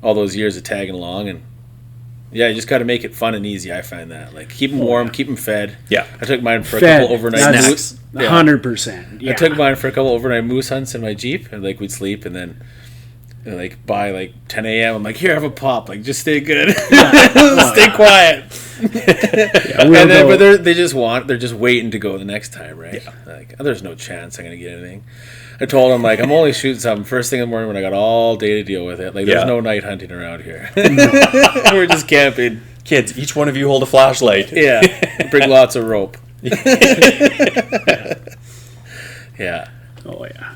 all those years of tagging along, and you just got to make it fun and easy. I find that like keep them warm, keep them fed. Yeah, I took mine for a couple overnight snacks. 100%. I took mine for a couple overnight moose hunts in my Jeep, and like we'd sleep, and then like by like 10 a.m. I'm like, here, have a pop. Like, just stay good. Stay quiet. But they're just waiting to go the next time, right? Yeah. Like, there's no chance I'm gonna get anything. I told them, like, I'm only shooting something first thing in the morning when I got all day to deal with it. Like, there's no night hunting around here. We're just camping. Kids, each one of you hold a flashlight. Yeah. Bring lots of rope. Yeah. Oh, yeah.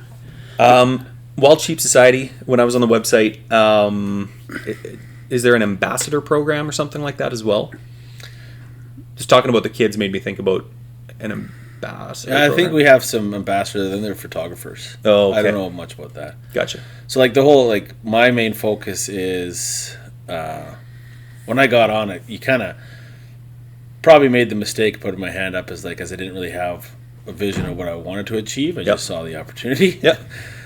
Wild Sheep Society, when I was on the website, is there an ambassador program or something like that as well? Just talking about the kids made me think about ambassador. I think we have some ambassadors, and they're photographers. Oh, okay. I don't know much about that. Gotcha. So like the whole, like my main focus is when I got on it, you kind of probably made the mistake of putting my hand up as I didn't really have a vision of what I wanted to achieve. I just saw the opportunity. Yeah,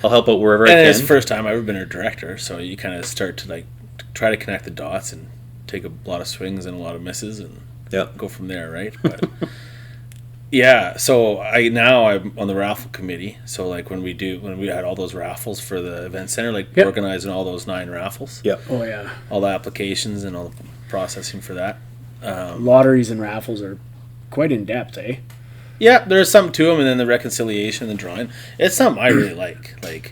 I'll help out wherever I can. And it's the first time I've ever been a director, so you kind of start to try to connect the dots and take a lot of swings and a lot of misses and go from there, right? But yeah, so I'm on the raffle committee. So like when we had all those raffles for the event center, organizing all those 9 raffles. Yeah. Oh yeah. All the applications and all the processing for that. Lotteries and raffles are quite in depth, eh? Yeah, there's something to them, and then the reconciliation and the drawing. It's something I really like. Like,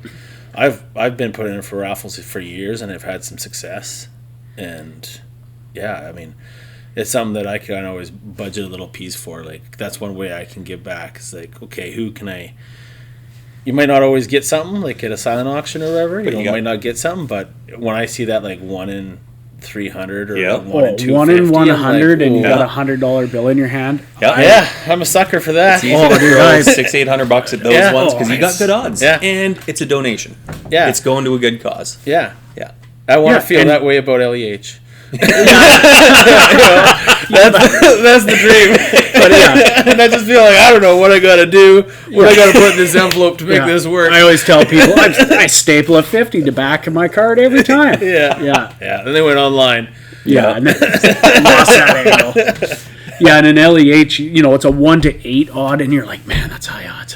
I've been putting in for raffles for years, and I've had some success. And yeah, I mean, it's something that I can always budget a little piece for. Like, that's one way I can give back. It's like, okay, who can I? You might not always get something like at a silent auction or whatever. You might not get something, but when I see that 1 in 300 or 1 in 250, 1 in 100, and you got $100 bill in your hand. Yeah, I'm a sucker for that. It's easy to throw $600-800 at those ones because you got good odds. Yeah. And it's a donation. Yeah, it's going to a good cause. Yeah. I want to feel that way about LEH. That's the dream. But and I just feel like I don't know what I got to do. What I got to put in this envelope to make this work. I always tell people I staple a 50 to back of my card every time. Yeah. Then they went online. And then lost that angle. Yeah, and an LEH, it's a 1 to 8 odd, and you're like, man, that's high odds.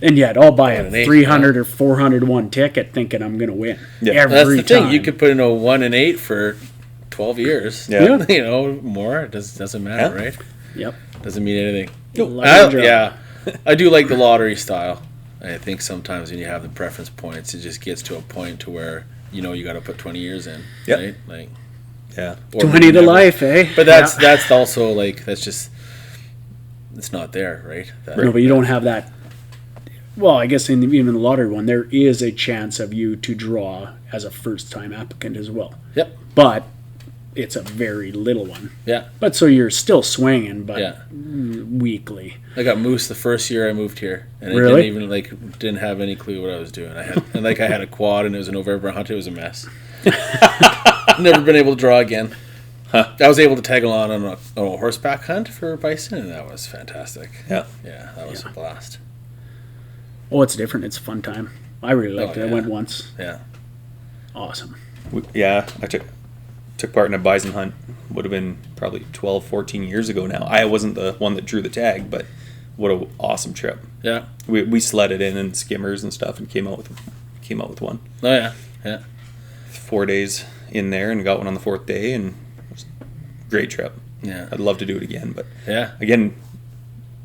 And yet I'll buy a 300 or 401 ticket thinking I'm going to win. Every that's the thing. You could put in a 1 in 8 for 12 years. More. It doesn't matter, right? Yep. Doesn't mean anything. I do like the lottery style. I think sometimes when you have the preference points, it just gets to a point to where you got to put 20 years in, right? Like, 20 to life, eh? But that's also that's just it's not there, right? No, but you don't have that. Well, I guess even in the lottery one, there is a chance of you to draw as a first-time applicant as well. Yep. But it's a very little one. Yeah. But so you're still swinging, but weekly. I got moose the first year I moved here, and I didn't have any clue what I was doing. I had a quad, and it was a November hunt. It was a mess. Never been able to draw again. I was able to tag along on a horseback hunt for bison, and that was fantastic. Yeah, that was a blast. Oh, it's different. It's a fun time. I really liked it. I went once. Yeah. Awesome. I took part in a bison hunt. Would have been probably 12, 14 years ago now. I wasn't the one that drew the tag, but what an awesome trip. Yeah. We sledded in and skimmers and stuff and came out with one. Oh, yeah. Yeah. 4 days in there and got one on the 4th day, and it was a great trip. Yeah. I'd love to do it again, but again,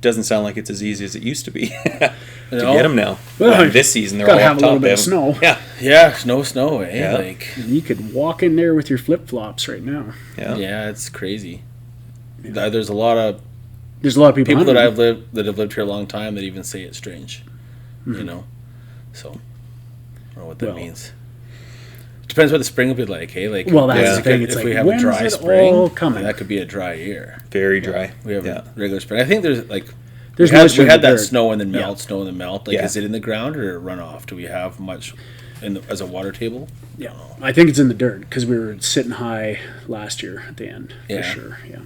doesn't sound like it's as easy as it used to be to get them now. Well, this season they're all all have up a top. little bit of snow. Yeah, no snow. Eh? Yeah. You could walk in there with your flip flops right now. Yeah, it's crazy. Yeah. There's a lot of people that have lived here a long time that even say it's strange. Mm-hmm. So I don't know what that means. Depends what the spring will be like, hey? That's the thing. It's if we have a dry spring, that could be a dry year. Very dry. We have a regular spring. I think there's we had that snow and then melt. Is it in the ground or runoff? Do we have much as a water table? Yeah, I think it's in the dirt because we were sitting high last year at the end for sure. Yeah.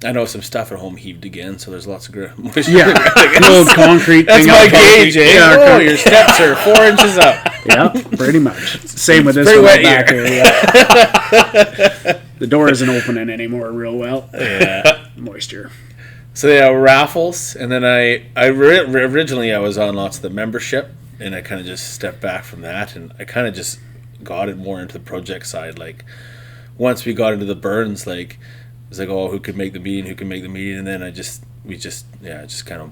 I know some stuff at home heaved again, so there's lots of moisture. Little concrete. That's my gauge, eh? Yeah, your steps are 4 inches up. Yeah, pretty much. Same with this one back here. Yeah. The door isn't opening anymore real well. Yeah, moisture. So raffles, and then originally I was on lots of the membership, and I kind of just stepped back from that, and I kind of just got it more into the project side. Like once we got into the burns, it's like, who could make the meeting, and then we just kind of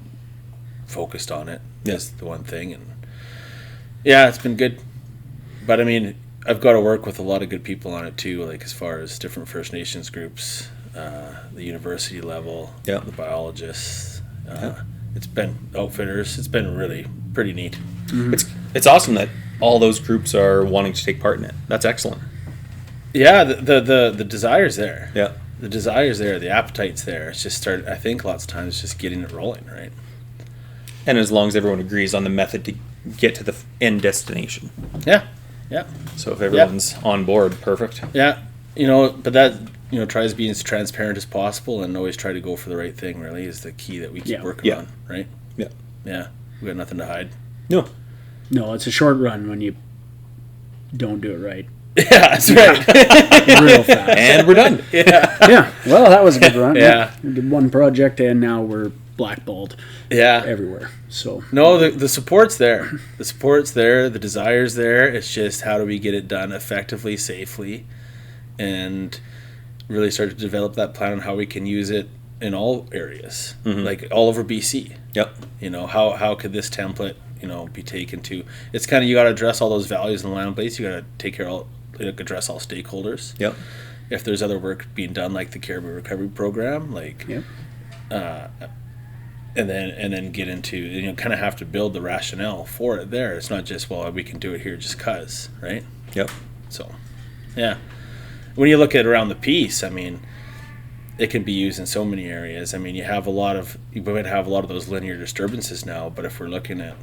focused on it. That's the one thing, and it's been good. But I mean, I've got to work with a lot of good people on it too, like as far as different First Nations groups, the university level, the biologists. It's been outfitters. It's been really pretty neat. Mm-hmm. It's awesome that all those groups are wanting to take part in it. That's excellent. Yeah, the desire's there. Yeah. the desire's there, the appetite's there. It's just I think lots of times it's just getting it rolling, right? And as long as everyone agrees on the method to get to the end destination. Yeah. Yeah. So if everyone's on board, perfect. Yeah. But that, tries to be as transparent as possible and always try to go for the right thing, really, is the key that we keep working on, right? Yeah. Yeah. We got nothing to hide. No. No, it's a short run when you don't do it right. Yeah, that's right. Real fast. And we're done. Yeah. Well, that was a good run. Yeah. We did one project and now we're blackballed. Yeah. Everywhere. So no, the support's there. The support's there. The desire's there. It's just how do we get it done effectively, safely, and really start to develop that plan on how we can use it in all areas, like all over BC. Yep. How could this template, be taken to? It's kind of, you got to address all those values in the land base. You got to take care of address all stakeholders. Yep. If there's other work being done, like the Caribou Recovery Program, Yep. And then get into, kind of have to build the rationale for it there. It's not just, well, we can do it here just cause, right? Yep. So, yeah. When you look at around the piece, I mean, it can be used in so many areas. I mean, you might have a lot of those linear disturbances now, but if we're looking at,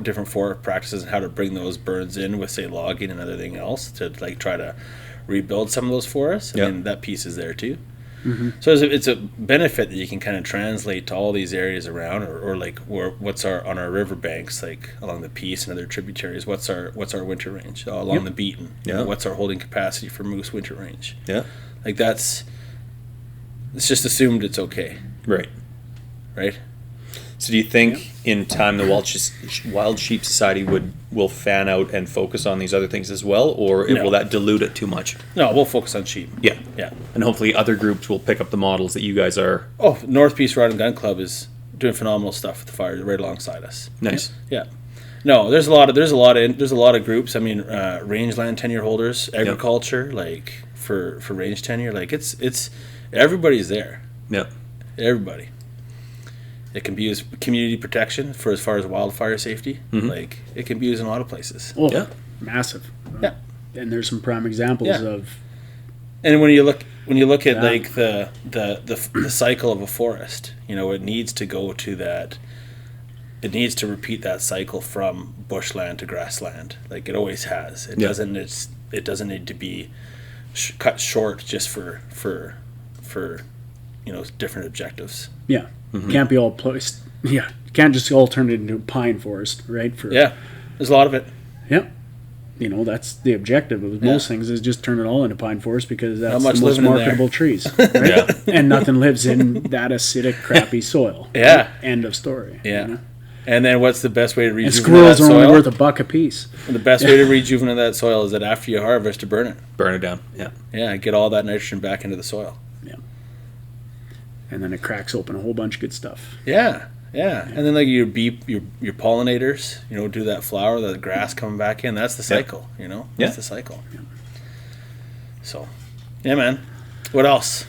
different forest practices and how to bring those birds in with, say, logging and everything else to try to rebuild some of those forests, I mean, that piece is there too. Mm-hmm. So it's a benefit that you can kind of translate to all these areas around, or like what's on our riverbanks, like along the Peace and other tributaries. What's our winter range along the Beaton? What's our holding capacity for moose winter range? Yeah, like it's just assumed it's okay. Right. So do you think in time the Wild Sheep Society will fan out and focus on these other things as well, or will that dilute it too much? No, we'll focus on sheep. Yeah. Yeah. And hopefully other groups will pick up the models that you guys are... Oh, North Peace Rod and Gun Club is doing phenomenal stuff with the fire right alongside us. Nice. Yeah. No, there's a lot of groups. I mean, rangeland tenure holders, agriculture, like for range tenure, like it's everybody's there. Yep. Everybody. It can be used community protection for as far as wildfire safety. Like it can be used in a lot of places. Oh, yeah, massive. Yeah, and there's some prime examples of. And when you look at like the cycle of a forest, it needs to go to that. It needs to repeat that cycle from bushland to grassland, like it always has. It doesn't. It doesn't need to be cut short just for different objectives. Yeah. Can't be all placed. Yeah, you can't just all turn it into a pine forest, right? There's a lot of it. Yeah, that's the objective of most things is just turn it all into pine forest because that's the most marketable trees, right? And nothing lives in that acidic, crappy soil. Yeah. Right? End of story. Yeah. And then what's the best way to rejuvenate squirrels that soil? are only worth $1 a piece. And the best way to rejuvenate that soil is that after you harvest, to burn it. Burn it down. Yeah. Yeah, get all that nitrogen back into the soil. And then it cracks open a whole bunch of good stuff. Yeah. And then like your pollinators, do that flower, the grass coming back in. That's the cycle, That's the cycle. Yeah. So, yeah, man. What else?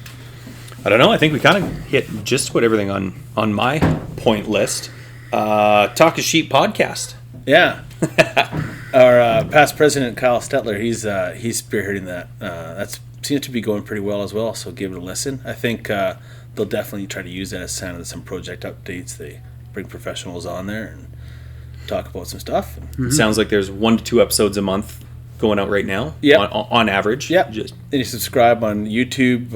I don't know. I think we kind of hit just about everything on my point list. Talk to Sheep podcast. Yeah. Our past president Kyle Stetler, he's spearheading that. That seems to be going pretty well as well. So give it a listen. I think they'll definitely try to use that as some project updates. They bring professionals on there and talk about some stuff. It sounds like there's 1 to 2 episodes a month going out right now. Yeah, on average. Yeah. And you subscribe on YouTube,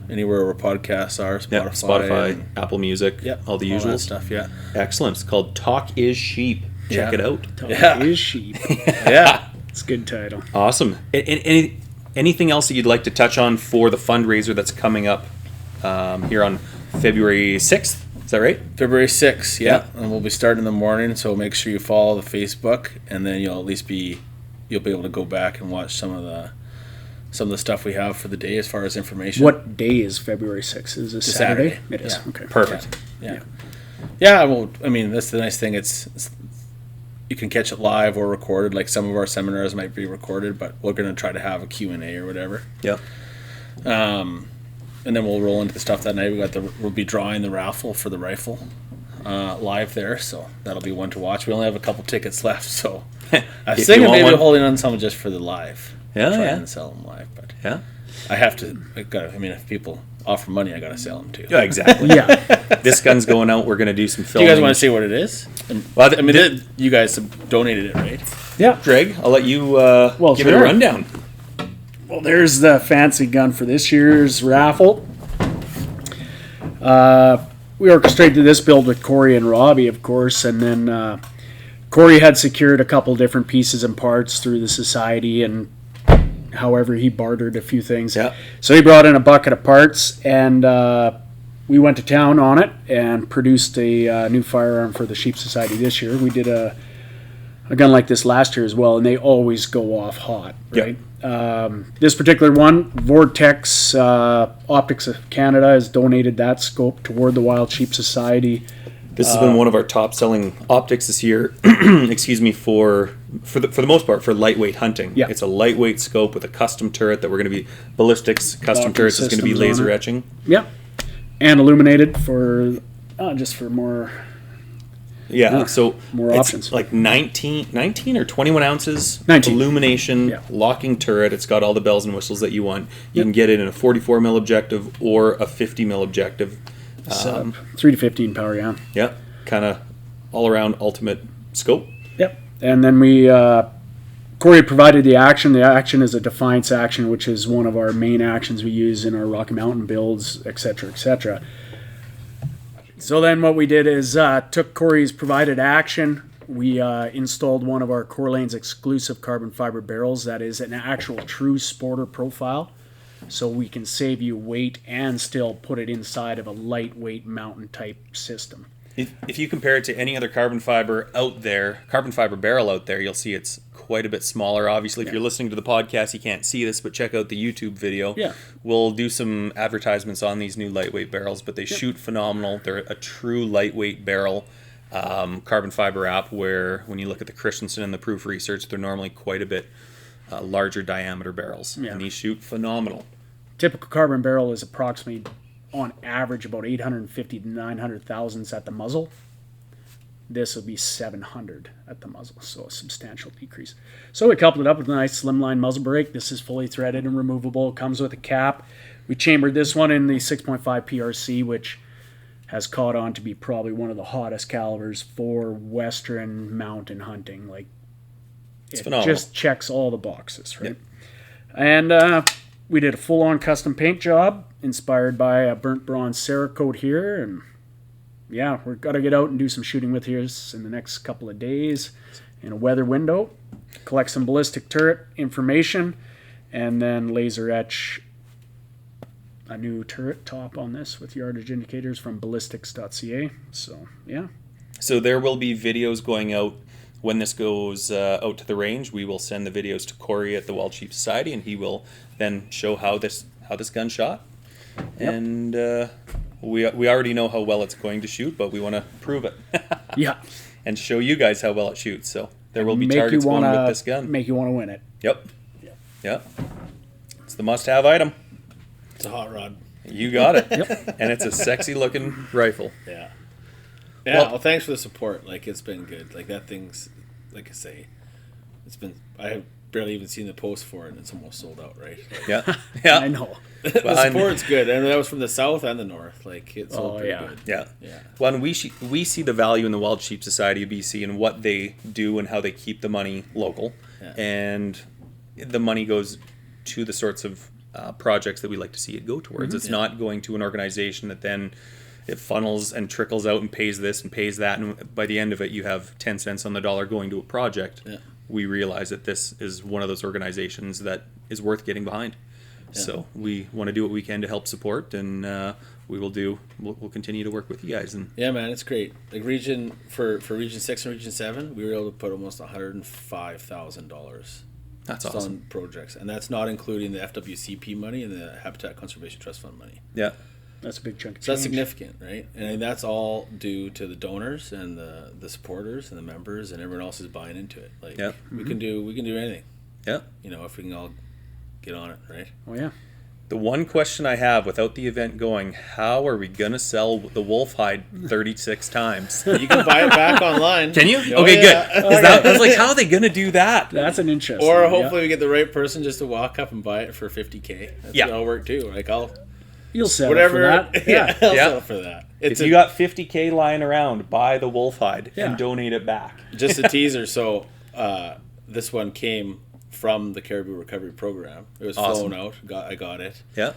anywhere where podcasts are, Spotify, Apple Music, all the usual stuff. Yeah. Excellent. It's called Talk is Sheep. Check it out. Talk is Sheep. Yeah. It's a good title. Awesome. Anything else that you'd like to touch on for the fundraiser that's coming up here on February 6th? Is that right? February 6th, yeah. And we'll be starting in the morning, so make sure you follow the Facebook, and then you'll be able to go back and watch some of the stuff we have for the day as far as information. What day is February 6th? Is it Saturday? It is. Yeah. Okay. Perfect. Yeah. Well, I mean, that's the nice thing. It's you can catch it live or recorded. Like some of our seminars might be recorded, but we're going to try to have a Q&A or whatever. Yeah. And then we'll roll into the stuff that night. We'll be drawing the raffle for the rifle live there, so that'll be one to watch. We only have a couple tickets left, so I was thinking maybe holding on some just for the live. Yeah, trying to sell them live, but I have to. If people offer money, I gotta sell them too. Yeah, exactly. Yeah. This gun's going out. We're going to do some Do filming. you guys want to say what it is? Well, You guys have donated it, right? Yeah. Greg, I'll let you give it a sure. rundown. Well, there's the fancy gun for this year's raffle. We orchestrated this build with Corey and Robbie, of course, and then Corey had secured a couple different pieces and parts through the society, and however he bartered a few things. Yeah. So he brought in a bucket of parts, and we went to town on it and produced a new firearm for the Sheep Society this year. We did a gun like this last year as well, and they always go off hot, right? This particular one, Vortex Optics of Canada has donated that scope toward the Wild Sheep Society. This has been one of our top-selling optics this year. Excuse me, for the most part, for lightweight hunting. Yeah. It's a lightweight scope with a custom turret that we're going to be ballistics custom turrets. It's going to be laser etching. Yeah, and illuminated for just for more. Yeah, so more it's options. like 19 or 21 ounces 19. illumination, locking turret. It's got all the bells and whistles that you want. You can get it in a 44 mil objective or a 50 mil objective. 3 to 15 power, yeah. Yeah, kind of all around ultimate scope. Yep. And then we Corey provided the action. The action is a defiance action, which is one of our main actions we use in our Rocky Mountain builds, etc., etc. So then what we did is took Corey's provided action. We installed one of our Corlane's exclusive carbon fiber barrels that is an actual true sporter profile. So we can save you weight and still put it inside of a lightweight mountain type system. If you compare it to any other carbon fiber barrel out there, you'll see it's quite a bit smaller. Obviously, if you're listening to the podcast, you can't see this, but check out the YouTube video. Yeah. We'll do some advertisements on these new lightweight barrels, but they shoot phenomenal. They're a true lightweight barrel carbon fiber app where when you look at the Christensen and the Proof Research, they're normally quite a bit larger diameter barrels, and these shoot phenomenal. Typical carbon barrel is approximately, on average, about 850 to 900 thousandths at the muzzle. This will be 700 at the muzzle, so a substantial decrease. So we coupled it up with a nice slimline muzzle brake. This is fully threaded and removable. It comes with a cap. We chambered this one in the 6.5 PRC, which has caught on to be probably one of the hottest calibers for Western mountain hunting. Like, it's it phenomenal. Just checks all the boxes, right? Yep. And we did a full-on custom paint job inspired by a burnt bronze Cerakote here, and yeah, we're got to get out and do some shooting with yours in the next couple of days in a weather window, collect some ballistic turret information, and then laser etch a new turret top on this with yardage indicators from ballistics.ca. So yeah. So there will be videos going out when this goes out to the range. We will send the videos to Corey at the Wild Sheep Society, and he will then show how this gun shot. Yep. And we already know how well it's going to shoot, but we want to prove it. Yeah. And show you guys how well it shoots. So there will be targets going with this gun. Make you want to win it. Yep. Yep. It's the must-have item. It's a hot rod. You got it. Yep. And it's a sexy-looking rifle. Yeah. Yeah. Well, thanks for the support. Like, it's been good. Like, that thing's, like I say, it's been. I have barely even seen the post for it, and it's almost sold out, right? Like, yeah. I know. The support's good, and that was from the south and the north. Like, it's all pretty good. Yeah. Well, and we see the value in the Wild Sheep Society of BC and what they do and how they keep the money local, and the money goes to the sorts of projects that we like to see it go towards. It's not going to an organization that then it funnels and trickles out and pays this and pays that, and by the end of it, you have 10 cents on the dollar going to a project. Yeah. We realize that this is one of those organizations that is worth getting behind. Yeah. So we want to do what we can to help support, and we'll continue to work with you guys. And yeah, man, it's great. Like for Region 6 and Region 7, we were able to put almost $105,000. That's awesome. On projects, and that's not including the FWCP money and the Habitat Conservation Trust Fund money. Yeah. That's a big chunk of So that's significant, right? And that's all due to the donors and the supporters and the members and everyone else is buying into it. Like, we can do anything. Yeah. You know, if we can all get on it, right? Oh yeah. The one question I have without the event going, how are we going to sell the wolf hide 36 times? You can buy it back online. Can you? Oh, okay, yeah. good. I was like, how are they going to do that? That's an interesting. Or hopefully we get the right person just to walk up and buy it for $50K. That'll work too. Like you'll sell whatever. For that. Yeah, I'll sell for that. If you got $50K lying around, buy the wolf hide and donate it back. Just a teaser. So this one came from the Caribou Recovery Program. It was flown out. I got it. Yeah.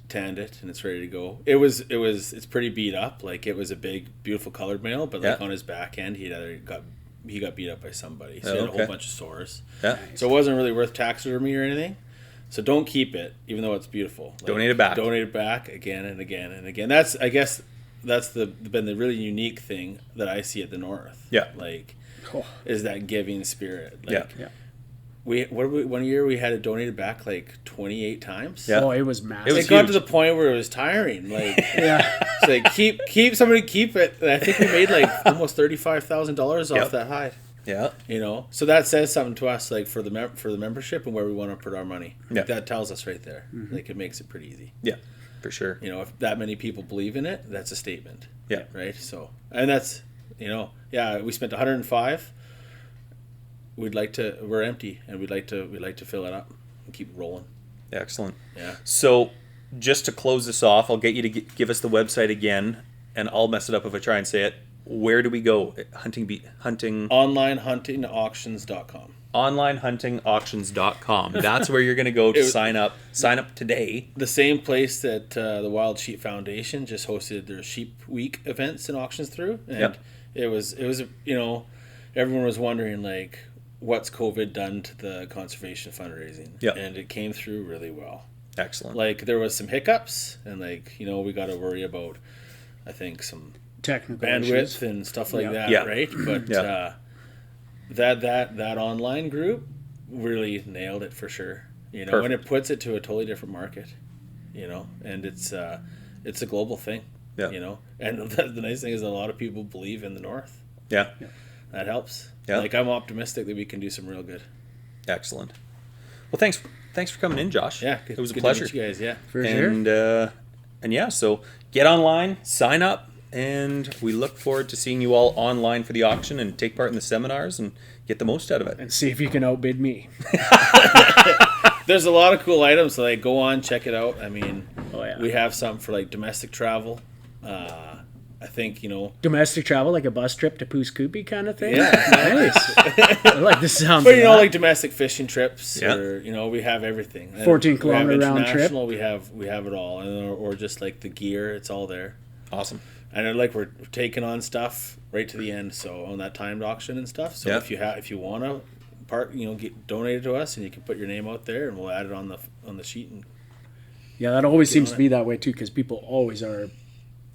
Tanned it, and it's ready to go. It's pretty beat up. Like, it was a big, beautiful colored male, but like on his back end, he got beat up by somebody. So he had a whole bunch of sores. Yeah. So it wasn't really worth taxidermy or anything. So don't keep it, even though it's beautiful. Like, donate it back. Donate it back again and again and again. I guess that's been the really unique thing that I see at the North. Yeah. Like, is that giving spirit. Like, yeah. One year we had it donated back like 28 times. Yeah. Oh, it was massive. It got to the point where it was tiring. Like, it's like keep it. And I think we made like almost $35,000 off that hide. Yeah. You know, so that says something to us, like for the membership and where we want to put our money. Yeah. Like, that tells us right there. Mm-hmm. Like, it makes it pretty easy. Yeah, for sure. You know, if that many people believe in it, that's a statement. Yeah. Right. So, and that's, we spent 105. We're empty, and we'd like to fill it up and keep rolling. Excellent. Yeah. So, just to close this off, I'll get you to give us the website again, and I'll mess it up if I try and say it. Where do we go? Hunting. Onlinehuntingauctions.com. Onlinehuntingauctions.com. That's where you're going to go to sign up. Sign up today. The same place that the Wild Sheep Foundation just hosted their Sheep Week events and auctions through, and it was everyone was wondering, like, what's COVID done to the conservation fundraising? Yeah. And it came through really well. Excellent. Like, there was some hiccups, and we got to worry about, I think, some technical bandwidth issues and stuff like that, right? But that online group really nailed it for sure. Perfect. And it puts it to a totally different market. And it's a global thing. Yeah. And the nice thing is a lot of people believe in the North. Yeah. That helps. Yeah. Like, I'm optimistic that we can do some real good. Excellent. Well, thanks for coming in, Josh. Yeah, it was a good pleasure. To meet you guys, yeah, for sure. And so get online, sign up, and we look forward to seeing you all online for the auction and take part in the seminars and get the most out of it. And see if you can outbid me. There's a lot of cool items, so like, go on, check it out. I mean, we have some for like domestic travel. I think, domestic travel, like a bus trip to Pooskoopi kind of thing. Yeah, nice. I like the sound. But like domestic fishing trips, or we have everything. 14-kilometer round trip. We have it all, or just like the gear, it's all there. Awesome. And we're taking on stuff right to the end, so on that timed auction and stuff. So if you want to get donated to us, and you can put your name out there, and we'll add it on the sheet. And that always seems to be that way too, because people always are.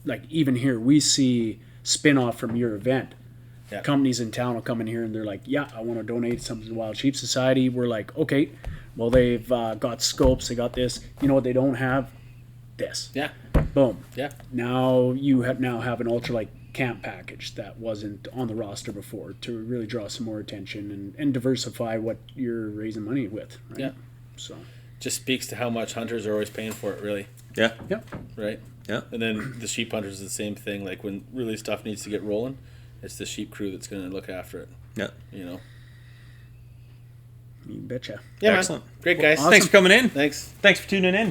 Like, even here, we see spin-off from your event. Yeah. Companies in town will come in here and they're like, I want to donate something to the Wild Sheep Society. We're like, okay, well, they've got scopes, they got this. You know what they don't have? This. Yeah. Boom. Yeah. Now you have an ultralight camp package that wasn't on the roster before to really draw some more attention and diversify what you're raising money with. Right? Yeah. So. Just speaks to how much hunters are always paying for it, really. Yeah. Yeah. Right? Yeah. And then the sheep hunters is the same thing. Like, when really stuff needs to get rolling, it's the sheep crew that's going to look after it. Yeah. You betcha. Yeah, excellent. Man. Great, guys. Awesome. Thanks for coming in. Thanks for tuning in.